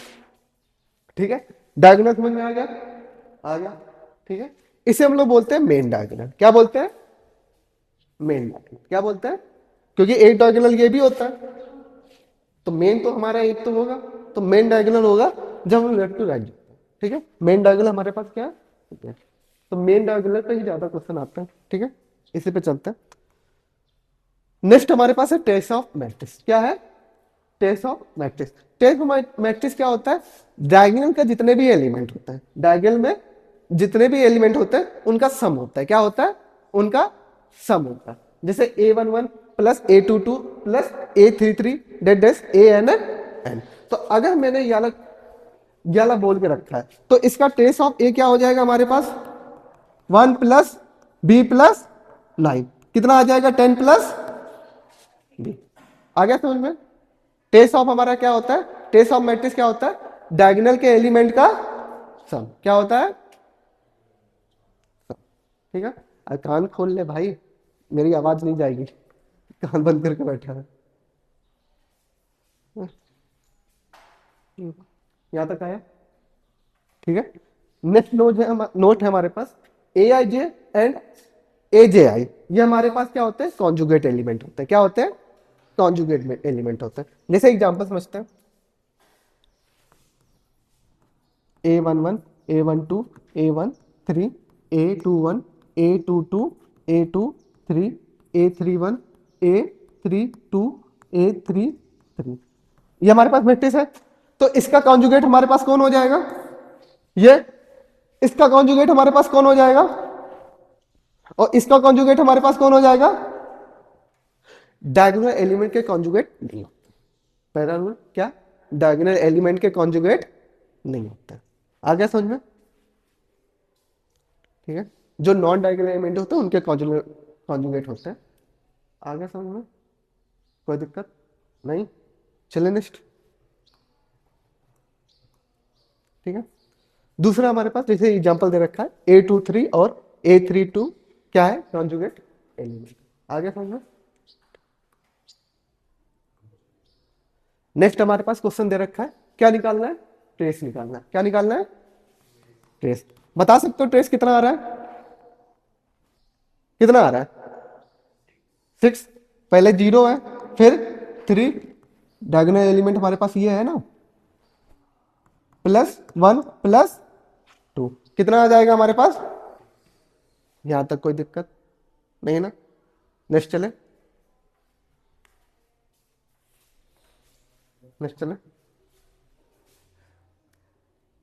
A: ठीक है? डायगोनल समझ में आ गया? आ गया, ठीक है? इसे हम लोग बोलते हैं मेन डायगोनल। क्या बोलते हैं? Main diagonal. क्या बोलते हैं? क्योंकि एक डायगोनल ये भी होता है, तो मेन तो हमारा एक तो होगा, तो मेन डायगोनल होगा जब हम लेफ्ट टू राइट जाते हैं, ठीक है? मेन डायगोनल हमारे पास क्या है? तो मेन डायगोनल पे ही ज्यादा क्वेश्चन आते हैं, ठीक है? इसी पे चलते हैं। नेक्स्ट हमारे पास है ट्रेस ऑफ मैट्रिक्स। क्या है? Trace of matrix. Trace of matrix क्या होता है? डायगोनल का जितने भी एलिमेंट होते हैं, डायगोनल में जितने भी एलिमेंट होते हैं उनका सम होता है। क्या होता है? उनका सम होता है। जैसे A 1 1 plus A 2 2 plus A 3 3 डेट डेस AN। तो अगर मैंने याला बोल के रखा है, तो इसका ट्रेस ऑफ ए क्या हो जाएगा हमारे पास? 1 प्लस बी प्लस 9, कितना आ जाएगा? 10 प्लस बी। आ गया समझ में? ट्रेस ऑफ हमारा क्या होता है? ट्रेस ऑफ मैट्रिक्स क्या होता है? डायगोनल के एलिमेंट का सम। क्या होता है? ठीक है? कान खोल ले भाई, मेरी आवाज नहीं जाएगी, कान बंद करके बैठा है। यहां तक आया, ठीक है? नेक्स्ट नोट है हमारे पास ए आई जे एंड ए जे आई। ये हमारे पास क्या होते हैं? कॉन्जुगेट एलिमेंट होते हैं। क्या होते हैं? कॉन्जुगेट एलिमेंट होते हैं। जैसे एग्जांपल समझते हैं, A 1 1 A 1 2 A 1 3 A 2 1 A 2 2 A 2 3 A 3 1 A 3 2 A 3 3, ये हमारे पास मैट्रिक्स है। तो इसका कॉन्जुगेट हमारे पास कौन हो जाएगा? ये। इसका कॉन्जुगेट हमारे पास कौन हो जाएगा? और इसका कॉन्जुगेट हमारे पास कौन हो जाएगा? डायगोनल एलिमेंट के कॉन्जुगेट नहीं होते। पहला रूल क्या? डायगोनल एलिमेंट के कॉन्जुगेट नहीं होते। आ गया समझ में? ठीक है? जो नॉन डायगोनल एलिमेंट होते हैं उनके कॉन्जुगेट होते हैं। आ गया समझ में? कोई दिक्कत नहीं? चले नेक्स्ट, ठीक है? दूसरा हमारे पास जैसे एग्जांपल दे रखा है A 2 3 और A 3 2, क्या है? Conjugate element. आ गया समझ में? नेक्स्ट हमारे पास क्वेश्चन दे रखा है, क्या निकालना है? ट्रेस निकालना है। क्या निकालना है? ट्रेस। बता सकते हो ट्रेस कितना आ रहा है? कितना आ रहा है? 6। पहले 0 है, फिर 3, डायगोनल एलिमेंट हमारे पास ये है ना, +1 + 2 कितना आ जाएगा हमारे पास? यहां तक कोई दिक्कत नहीं ना? नेक्स्ट चले, नेक्स्ट चले।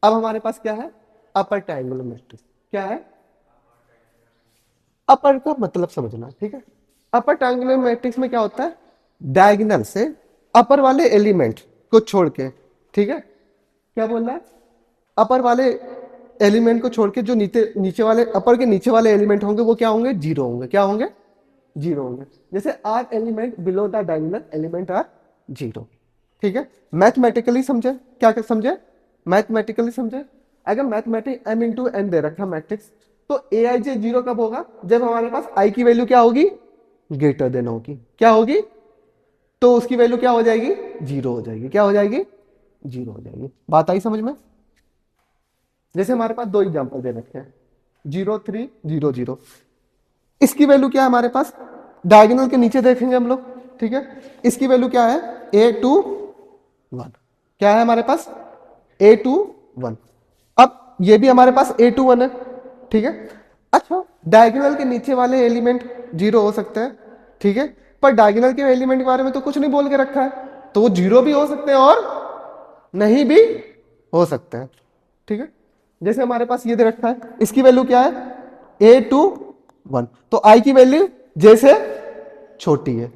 A: अब हमारे पास क्या है? Upper triangular matrix. क्या है? अपर का मतलब समझना, ठीक है। अपर ट्रायंगुलर मैट्रिक्स में क्या होता है? डायगोनल से अपर वाले एलिमेंट को छोड़ के, ठीक है, क्या बोल रहा है? अपर वाले एलिमेंट को छोड़ के जो नीचे नीचे वाले, अपर के नीचे वाले एलिमेंट होंगे वो क्या होंगे? जीरो होंगे। क्या होंगे? जीरो होंगे। जैसे are element below the diagonal element are zero, ठीक है। मैथमेटिकली समझे? क्या क्या समझे? मैथमेटिकली समझे? अगर मैथमेटिक m इंटू एन दे रखा मैट्रिक्स, तो ए आई जे जीरो कब होगा? जब हमारे पास आई की वैल्यू क्या होगी? ग्रेटर देन होगी। क्या होगी? तो उसकी वैल्यू क्या हो जाएगी? जीरो हो जाएगी। क्या हो जाएगी? जीरो हो जाएगी। बात आई समझ में? जैसे हमारे पास दो एग्जांपल दे रखे हैं, 0 3 0 0। इसकी वैल्यू क्या है हमारे पास? डायगोनल के नीचे देखेंगे हम लोग, ठीक है। इसकी वैल्यू क्या है? A21। क्या है हमारे पास? A21। अब ये भी हमारे पास A21 है, ठीक है। अच्छा, डायगोनल के नीचे वाले एलिमेंट जीरो हो सकते हैं, ठीक है, पर डायगोनल के एलिमेंट के बारे में तो कुछ नहीं बोल के रखा है, तो वो जीरो भी हो सकते हैं और नहीं भी हो सकते हैं, ठीक है। जैसे हमारे पास ये दे रखा है, इसकी वैल्यू क्या है? A21। तो आई की वैल्यू जे से छोटी है।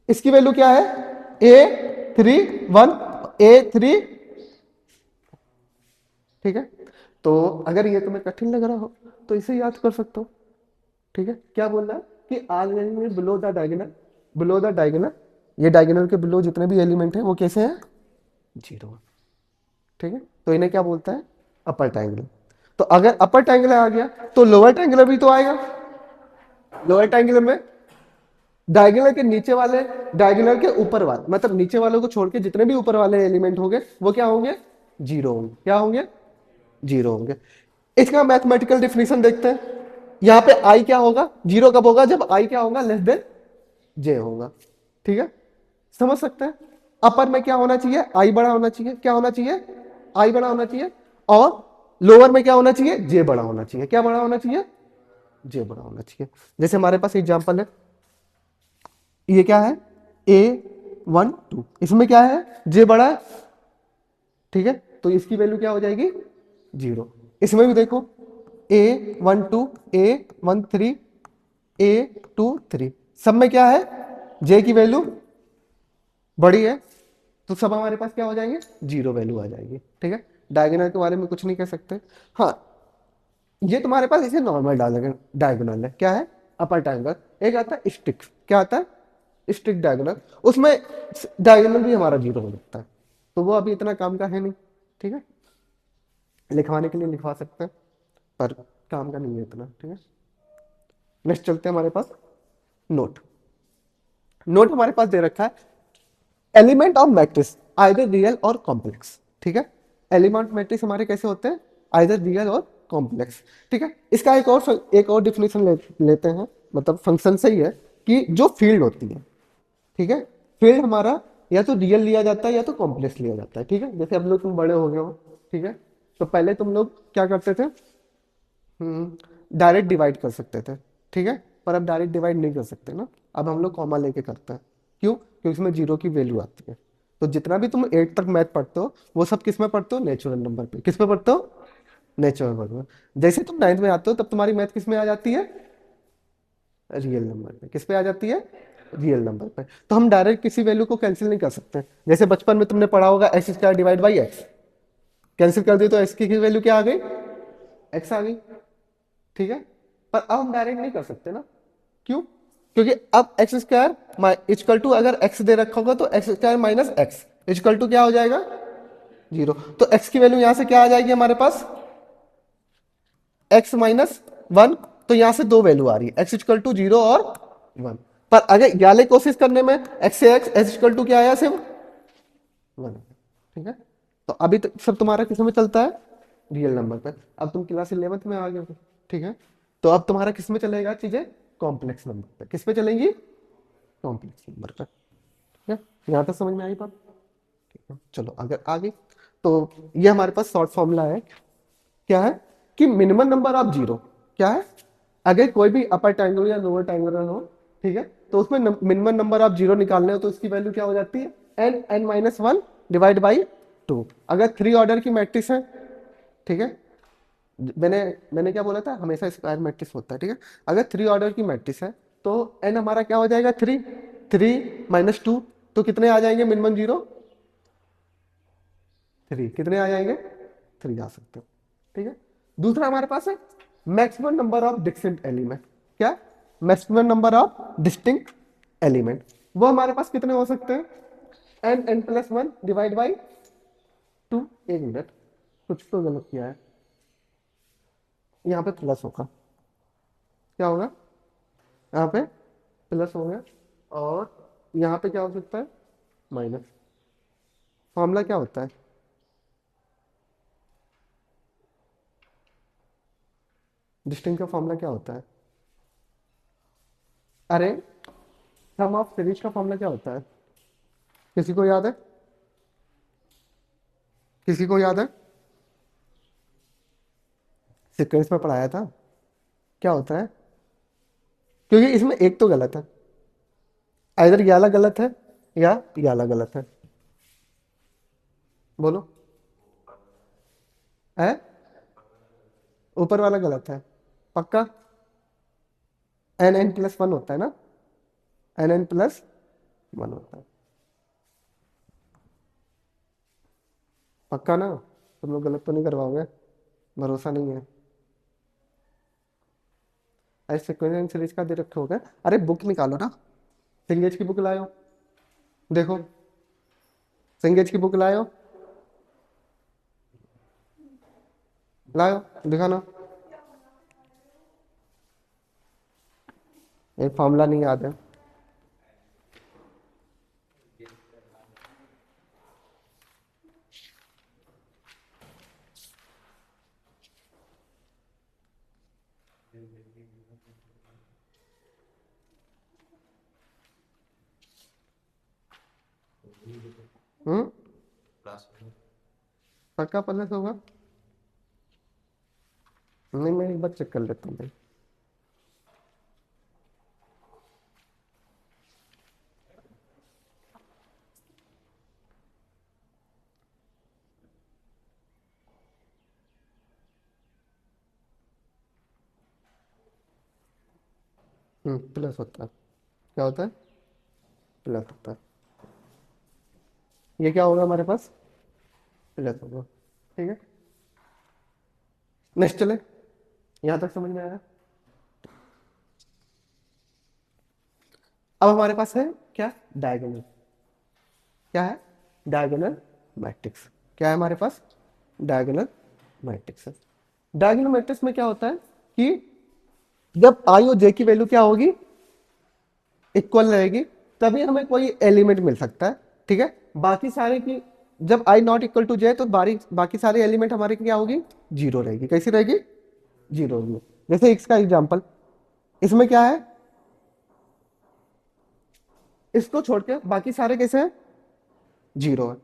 A: इसकी वैल्यू क्या है? A31, A3, ठीक है। तो अगर ये तुम्हें कठिन लग रहा हो तो इसे याद कर सकते हो, ठीक है। क्या बोल रहा है कि आर में below the diagonal, below the diagonal, ये डायगोनल के बिलो जितने भी एलिमेंट है वो कैसे हैं? जीरो, ठीक है। तो इन्हें क्या बोलता है? Upper triangular. तो अगर अपर ट्रायंगुलर आ गया तो लोअर ट्रायंगुलर भी तो आएगा। लोअर ट्रायंगुलर में डायगोनल के नीचे वाले, डायगोनल के ऊपर वाले, मतलब नीचे वालों को छोड़ के जितने भी ऊपर वाले एलिमेंट होंगे वो क्या होंगे? जीरो होंगे। क्या होंगे? जीरो होंगे। इसका मैथमेटिकल डिफिनेशन देखते हैं। यहां पे आई क्या होगा? जीरो कब होगा? जब आई क्या होगा? लेस देन जे होगा, ठीक है। समझ सकते हैं? अपर में क्या होना चाहिए? आई बड़ा होना चाहिए। क्या होना चाहिए? आई बड़ा होना चाहिए। और लोअर में क्या होना चाहिए? जे बड़ा होना चाहिए। क्या बड़ा होना चाहिए? जे बड़ा होना चाहिए। जैसे हमारे पास एग्जांपल है, ये क्या है? A12। इसमें क्या है? जे बड़ा है, ठीक है, तो इसकी वैल्यू क्या हो जाएगी? जीरो। इसमें भी देखो, A12, A13, A23, सब में क्या है? जे की वैल्यू बड़ी है, तो सब हमारे पास क्या हो जाएंगे? जीरो वैल्यू आ जाएगी, ठीक है। डायगोनल के बारे में कुछ नहीं कह सकते। हाँ, ये तुम्हारे पास इसे नॉर्मल डायगोनल है। क्या है? अपर ट्रायंगल। एक आता है स्टिक। क्या आता है? Stick diagonal. उसमें डायगोनल भी हमारा जीरो हो सकता है, तो वो अभी इतना काम का है नहीं, ठीक है। लिखवाने के लिए लिखवा सकते हैं पर काम का नहीं है इतना, ठीक है। नेक्स्ट चलते हैं हमारे पास नोट। नोट हमारे पास दे रखा है, element of matrix either real और कॉम्प्लेक्स, ठीक है। एलिमेंट मैट्रिक्स हमारे कैसे होते हैं? आइदर रियल और कॉम्प्लेक्स, ठीक है। इसका एक और डिफिनेशन लेते हैं, मतलब फंक्शन से ही है, कि जो फील्ड होती है, ठीक है, फील्ड हमारा या तो रियल लिया जाता है या तो कॉम्प्लेक्स लिया जाता है, ठीक है। जैसे अब लोग तुम बड़े हो गए हो, ठीक है, तो पहले तुम लोग क्या करते थे? डायरेक्ट डिवाइड कर सकते थे, ठीक है, पर अब डायरेक्ट डिवाइड नहीं कर सकते ना। अब हम लोग कॉमा लेके करते हैं। क्यों? क्योंकि इसमें जीरो की वैल्यू आती है। तो जितना भी तुम 8 तक मैथ पढ़ते हो वो सब किस में पढ़ते हो? नेचुरल नंबर पे। किस पे पढ़ते हो? नेचुरल नंबर में। जैसे तुम 9th में आते हो तब तुम्हारी मैथ किस में आ जाती है? रियल नंबर पे। किस पे आ जाती है? रियल नंबर पे। तो हम डायरेक्ट किसी वैल्यू को कैंसिल नहीं कर सकते। जैसे बचपन में तुमने पढ़ा होगा x² divide by x, cancel कर दी तो x की वैल्यू क्या आ गई? x आ गई, ठीक है। पर अब हम डायरेक्ट नहीं कर सकते ना। क्यों? क्योंकि अब x² इक्वल टू, अगर x दे रखा होगा तो x² minus x equal to क्या हो जाएगा? जीरो। तो x की वैल्यू यहां से क्या आ जाएगी हमारे पास? x minus 1। तो यहां से दो वैल्यू आ रही है, x इक्वल टू 0 और 1। पर अगर याले कोशिश करने में x से x इक्वल टू क्या आया? सिर्फ 1, ठीक है। तो अभी तो सब तुम्हारा किस में चलता है? रियल नंबर पे। अब तुम क्लास 11th में आ गए हो, ठीक है, तो अब तुम्हारा किस में चलेगा चीजें? कॉम्प्लेक्स नंबर पे। किस पे चलेंगी? कॉम्प्लेक्स नंबर पे, ठीक है। यहां तक समझ में आई बात? ठीक है, चलो अगर आ गई तो ये हमारे पास शॉर्ट फॉर्मूला है, क्या है कि मिनिमम नंबर ऑफ जीरो क्या है, अगर कोई भी अपर ट्रायंगल या लोअर ट्रायंगल हो, ठीक है, तो उसमें मिनिमम नंबर ऑफ जीरो निकालने हो तो उसकी वैल्यू क्या हो जाती है, N N minus one divide by two. अगर थ्री ऑर्डर की मैट्रिक्स है, ठीक है, मैंने मैंने क्या बोला था, हमेशा स्क्वायर मैट्रिक्स होता है, ठीक है, अगर थ्री ऑर्डर की मैट्रिक्स है तो एन हमारा क्या हो जाएगा, थ्री, थ्री माइनस टू, तो कितने आ जाएंगे मिनिमम जीरो, थ्री, कितने आ जाएंगे, थ्री आ सकते हो, ठीक है। दूसरा हमारे पास है maximum number of distinct element, क्या, maximum number of distinct element, वो हमारे पास कितने हो सकते हैं, N N plus one divide by two. एक मिनट, कुछ तो गलत किया है, यहाँ पे प्लस होगा, क्या होगा, यहाँ पे प्लस हो गया, और यहाँ पे क्या हो सकता है, माइनस। फॉर्मूला क्या होता है, डिस्टिंक्ट का फॉर्मूला क्या होता है, अरे सम ऑफ सीरीज का फॉर्मूला क्या होता है, किसी को याद है, किसी को याद है, सीक्वेंस में पढ़ाया था, क्या होता है, क्योंकि इसमें एक तो गलत है, इधर ये वाला गलत है या ये वाला गलत है, बोलो, है, ऊपर वाला गलत है, पक्का, एन एन प्लस वन होता है ना, एन एन प्लस वन होता है, पक्का ना, तुम लोग गलत तो नहीं करवाओगे, भरोसा नहीं है, ऐसे सीक्वेंस सीरीज का दे रखे होगा, अरे बुक निकालो ना, सिंगेज की बुक लाओ, देखो, सिंगेज की बुक लाओ, लाओ, दिखाना, एक फॉर्मूला नहीं याद है, हम्म, पक्का प्लस होगा, नहीं मैं एक बार चेक कर लेता हूँ भाई, प्लस होता है, क्या होता है, प्लस होता है, ये क्या होगा हमारे पास, प्लस होगा, ठीक है, नेक्स्ट चले, यहां तक समझ में आया, अब हमारे पास है क्या, डायगोनल, क्या है, डायगोनल मैट्रिक्स, क्या है हमारे पास, डायगोनल मैट्रिक्स है, डायगोनल मैट्रिक्स में क्या होता है कि जब आई और जे की वैल्यू क्या होगी, इक्वल रहेगी, तभी हमें कोई एलिमेंट मिल सकता है, ठीक है, बाकी सारे की, जब आई नॉट इक्वल टू जे तो बाकी सारे एलिमेंट हमारे की क्या होगी, जीरो रहेगी, कैसी रहेगी, जीरो होगी, जैसे एक्स का एग्जांपल, इसमें क्या है, इसको छोड़ के बाकी सारे कैसे हैं, जीरो है,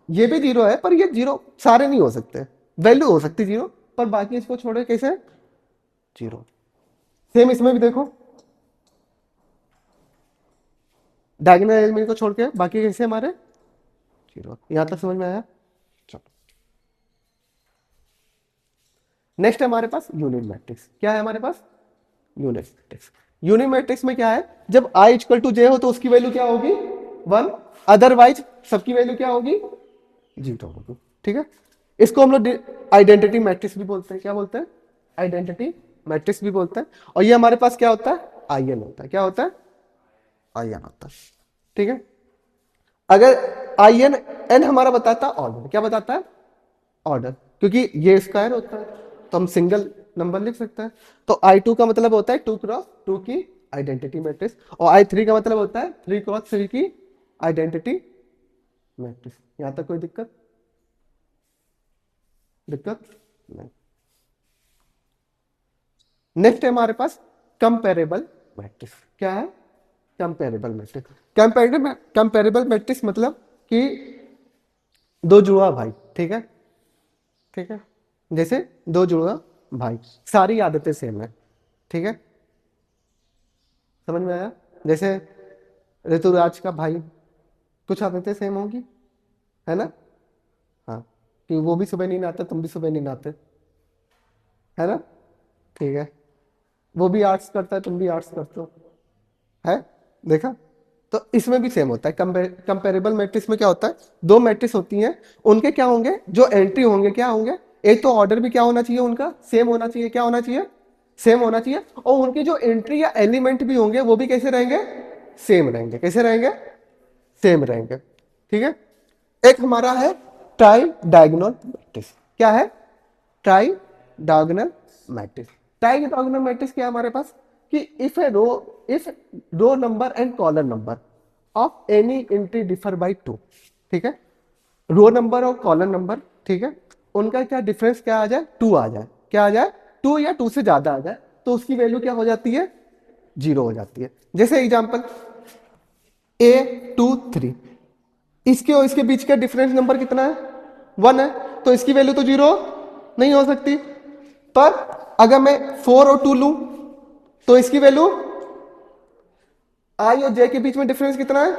A: ये भी जीरो है, पर ये जीरो सारे नहीं हो सकते, वैल्यू हो सकती जीरो, पर बाकी इसको छोड़े कैसे, जीरो। सेम इसमें भी देखो, डायगोनल एलिमेंट को छोड़ के बाकी कैसे हमारे जीरो, यहां तक समझ में आया, चलो नेक्स्ट है हमारे पास यूनिट मैट्रिक्स, क्या है हमारे पास, यूनिट मैट्रिक्स, यूनिट मैट्रिक्स में क्या है, जब आई इक्वल टू जे हो तो उसकी वैल्यू क्या होगी, वन, अदरवाइज सबकी वैल्यू क्या होगी, जीरो होगी, ठीक है, इसको हम लोग आइडेंटिटी मैट्रिक्स भी बोलते हैं, क्या बोलते हैं, आइडेंटिटी मैट्रिक्स भी बोलते हैं, और ये हमारे पास क्या होता है, आई एन होता है, क्या होता है, आई एन होता है, ठीक है, अगर आई एन, एन हमारा बताता है ऑर्डर, क्या बताता है, ऑर्डर, क्योंकि ये स्क्वायर होता है तो हम सिंगल नंबर लिख सकते हैं, तो आई टू का मतलब होता है टू क्रॉस टू की आइडेंटिटी मैट्रिक्स, और आई थ्री का मतलब होता है थ्री क्रॉस थ्री की आइडेंटिटी मैट्रिक्स, यहां तक कोई दिक्कत, दिक्कत नहीं। नेक्स्ट है हमारे पास कंपेरेबल मैट्रिक्स, क्या है, कंपेरेबल मैट्रिक्स, कंपेरेबल मैट्रिक्स मतलब कि दो जुड़ा भाई, ठीक है, ठीक है। जैसे दो जुड़वा भाई, सारी आदतें सेम है, ठीक है, समझ में आया। जैसे ऋतुराज का भाई, कुछ आदतें सेम होंगी, है ना। हाँ, कि वो भी सुबह नहीं नहाते, तुम भी सुबह नहीं नहाते, है ना, ठीक है। वो भी आर्ट्स करता है, तुम भी आर्ट्स करते हो, है, देखा। तो इसमें भी सेम होता है। कंपेरेबल मैट्रिक्स में क्या होता है, दो मैट्रिक्स होती हैं, उनके क्या होंगे, जो एंट्री होंगे क्या होंगे, एक तो ऑर्डर भी क्या होना चाहिए, उनका सेम होना चाहिए, क्या होना चाहिए, सेम होना चाहिए। और उनकी जो एंट्री या एलिमेंट भी होंगे वो भी कैसे रहेंगे, सेम रहेंगे। कैसे रहेंगे, सेम रहेंगे, ठीक है। एक हमारा है ट्राई डायगोनल मैट्रिक्स। क्या है, tridiagonal matrix. Tridiagonal matrix क्या है हमारे पास, कि if row number and column number of any entry differ by 2, ठीक है। रो नंबर और कॉलम नंबर, ठीक है, उनका क्या डिफरेंस क्या आ जाए, 2 आ जाए, क्या आ जाए, 2 या 2 से ज्यादा आ जाए, तो उसकी वैल्यू क्या हो जाती है, 0 हो जाती है। जैसे एग्जांपल A2 3, इसके और इसके बीच का डिफरेंस नंबर कितना है, 1 है, तो इसकी वैल्यू तो 0 नहीं हो सकती। पर अगर मैं 4 और 2 लूं तो इसकी वैल्यू, आई और जे के बीच में डिफरेंस कितना है,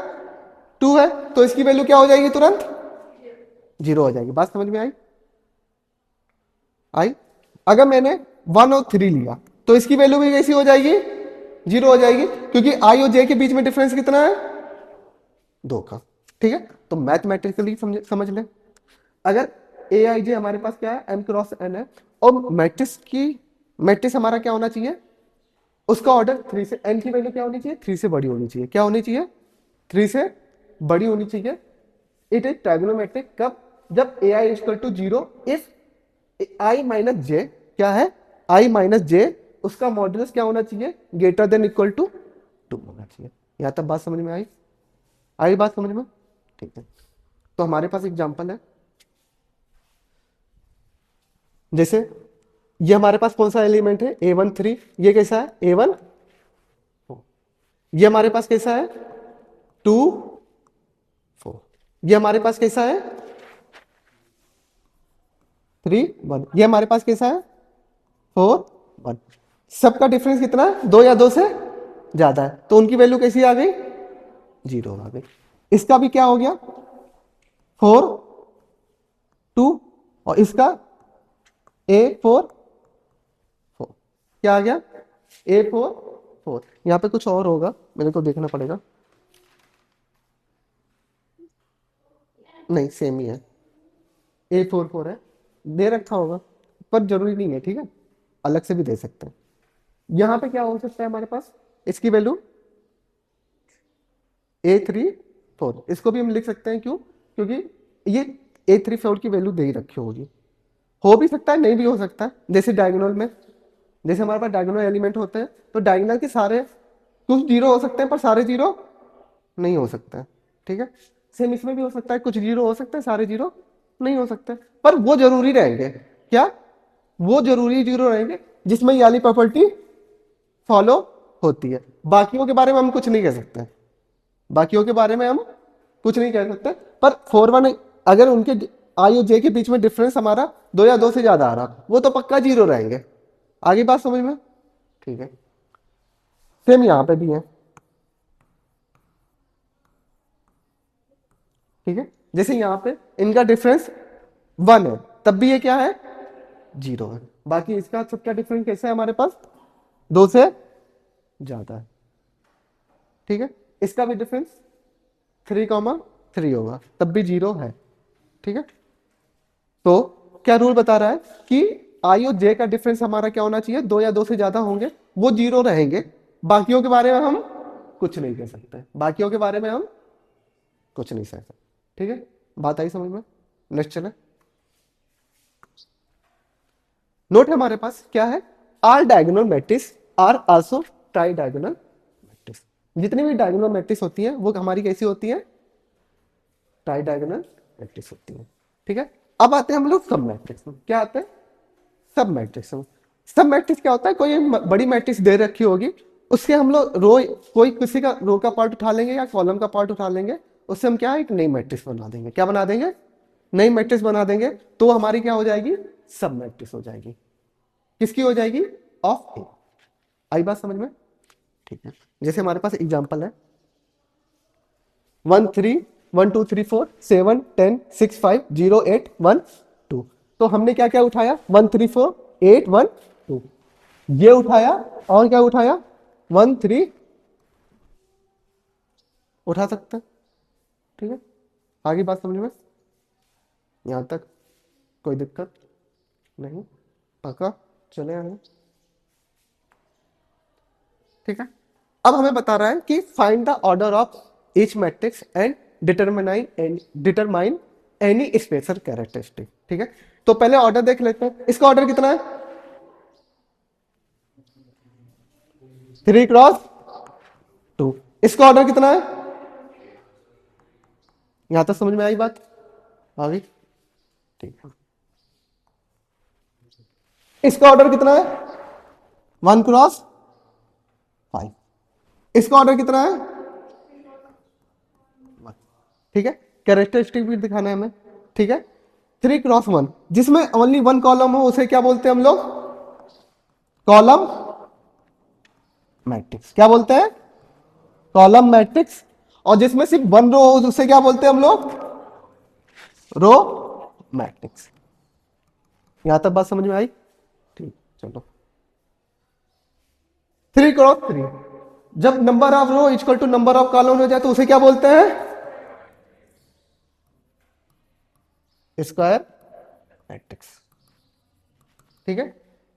A: 2 है, तो इसकी वैल्यू क्या हो जाएगी, तुरंत 0 हो जाएगी। बात समझ में आई, आई। अगर मैंने 1 और 3 लिया तो इसकी वैल्यू भी कैसी हो जाएगी, 0 हो जाएगी, क्योंकि आई और जे के बीच में डिफरेंस कितना है, 2 का, ठीक है। तो मैथमेटिकली समझ लें, अगर ए आई जे हमारे पास क्या है, एम क्रॉस एन है, और मैट्रिक्स हमारा क्या होना चाहिए, उसका ऑर्डर 3 से, एन की वैल्यू क्या होनी चाहिए, 3 से बड़ी होनी चाहिए, क्या होनी चाहिए, 3 से बड़ी होनी चाहिए। इट इज ट्राइगोनोमेट्रिक कब, जब A I equal to 0 if I minus J, क्या है, आई माइनस जे, उसका मॉड्यूलस क्या होना चाहिए, ग्रेटर देन इक्वल टू 2 होना चाहिए। यहां तक बात समझ में आई, आई बात समझ में, ठीक है। तो हमारे पास एग्जांपल है, जैसे ये हमारे पास कौन सा एलिमेंट है, A1 3, ये कैसा है, A1 4, ये हमारे पास कैसा है, 2 4, ये हमारे पास कैसा है, 3 1, ये हमारे पास कैसा है, 4 1। सबका डिफरेंस कितना है, 2 या 2 से ज्यादा है, तो उनकी वैल्यू कैसी आ गई, 0 आ गई। इसका भी क्या हो गया, 4 2, और इसका A4 4, क्या आ गया, A4 4। यहां पे कुछ और होगा, मेरे को देखना पड़ेगा, नहीं सेम ही है, A4 4 है, दे रखा होगा, पर जरूरी नहीं है, ठीक है, अलग से भी दे सकते हैं। यहां पे क्या हो सकता है हमारे पास, इसकी वैल्यू A3 4, इसको भी हम लिख सकते हैं, क्यों, क्योंकि ये A3 4 की वैल्यू दे ही रखी होगी। हो भी सकता है, नहीं भी हो सकता है, जैसे डायगोनल में, जैसे हमारे पास डायगोनल एलिमेंट होते हैं, तो डायगोनल के सारे कुछ 0 हो सकते हैं, पर सारे 0 नहीं हो सकते हैं, ठीक है। सेम इसमें भी हो सकता है, कुछ 0 हो सकते हैं, सारे 0 नहीं हो सकते, पर वो जरूरी रहेंगे, क्या, वो जरूरी 0 रहेंगे जिसमें ये वाली प्रॉपर्टी फॉलो होती है। बाकियों के बारे में हम कुछ नहीं कह सकते, बाकियों के बारे में हम कुछ नहीं कह सकते, पर 4 1, अगर उनके आई और जे के बीच में डिफरेंस हमारा 2 या 2 से ज्यादा आ रहा, वो तो पक्का 0 रहेंगे। आगे बात समझ में, ठीक है। सेम यहां पे भी है, ठीक है। जैसे यहां पे इनका डिफरेंस 1 है, तब भी ये क्या है, 0 है। बाकी इसका सबका डिफरेंस कैसा है हमारे पास, 2 से ज्यादा है, ठीक है। इसका भी डिफरेंस 3 3 होगा, तब भी 0 है, ठीक है। तो क्या रूल बता रहा है कि आई और जे का डिफरेंस हमारा क्या होना चाहिए, 2 या 2 से ज्यादा होंगे, वो 0 रहेंगे। बाकियों के बारे में हम कुछ नहीं कह सकते, बाकियों के बारे में हम कुछ नहीं कह सकते, ठीक है। बात आई समझ में, नेक्स्ट चले। नोट हमारे पास क्या है, all diagonal matrix are also tridiagonal matrix. जितनी भी डायगोनल मैट्रिक्स होती है वो हमारी कैसी होती है, ट्राई डायगोनल मैट्रिक्स होती है, ठीक है। अब आते हैं हम लोग सब मैट्रिक्स में, क्या आते हैं, सब मैट्रिक्स में। सब मैट्रिक्स क्या होता है, कोई बड़ी मैट्रिक्स दे रखी होगी, उसके हम लोग रो, कोई किसी का रो का पार्ट उठा लेंगे या कॉलम का पार्ट उठा लेंगे, उससे हम क्या एक नई मैट्रिक्स बना देंगे, क्या बना देंगे, नई मैट्रिक्स बना देंगे तो हमारी क्या हो जाएगी, सब मैट्रिक्स हो जाएगी। किसकी हो जाएगी, ऑफ ए। आई बात समझ में, ठीक है। जैसे हमारे पास एग्जांपल है 1 3 1 2 3 4 7 10 6 5 0 8 1 2। तो हमने क्या क्या उठाया, 1 3 4 8 1 2 ये उठाया, और क्या उठाया 1 3 उठा सकते हैं, ठीक है। आगे बात समझ में, यहां तक कोई दिक्कत नहीं, पक्का चले आगे, ठीक है। अब हमें बता रहा है कि find the order of each matrix and determine any special characteristic, ठीक है। तो पहले ऑर्डर देख लेते हैं, इसका ऑर्डर कितना है, 3x2। इसका ऑर्डर कितना है, यहां तक समझ में आई बात, आ गई, ठीक है। इसका ऑर्डर कितना है, 1x5। इसका ऑर्डर कितना है, ठीक है। कैरेक्टरिस्टिक भी दिखाना है हमें, ठीक है। 3x1 जिसमें ओनली वन कॉलम हो उसे क्या बोलते हैं हम लोग, कॉलम मैट्रिक्स। क्या बोलते हैं, कॉलम मैट्रिक्स। और जिसमें सिर्फ वन रो हो उसे क्या बोलते हैं हम लोग, रो मैट्रिक्स। यहां तक बात समझ में आई, ठीक, चलो। 3x3 जब number of row equal to number of column हो जाए तो उसे क्या बोलते हैं, स्क्वायर मैट्रिक्स, ठीक है।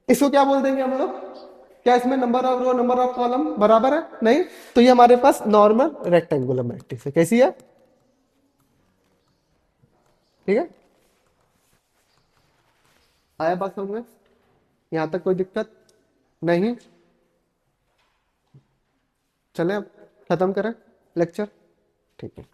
A: इसको क्या बोल देंगे हम लोग, क्या इसमें number of row number of column बराबर है, नहीं, तो ये हमारे पास नॉर्मल रेक्टेंगुलर मैट्रिक्स है। कैसी है, ठीक है। आया बात समझ में, यहां तक कोई दिक्कत नहीं, चले अब खत्म करें लेक्चर, ठीक है।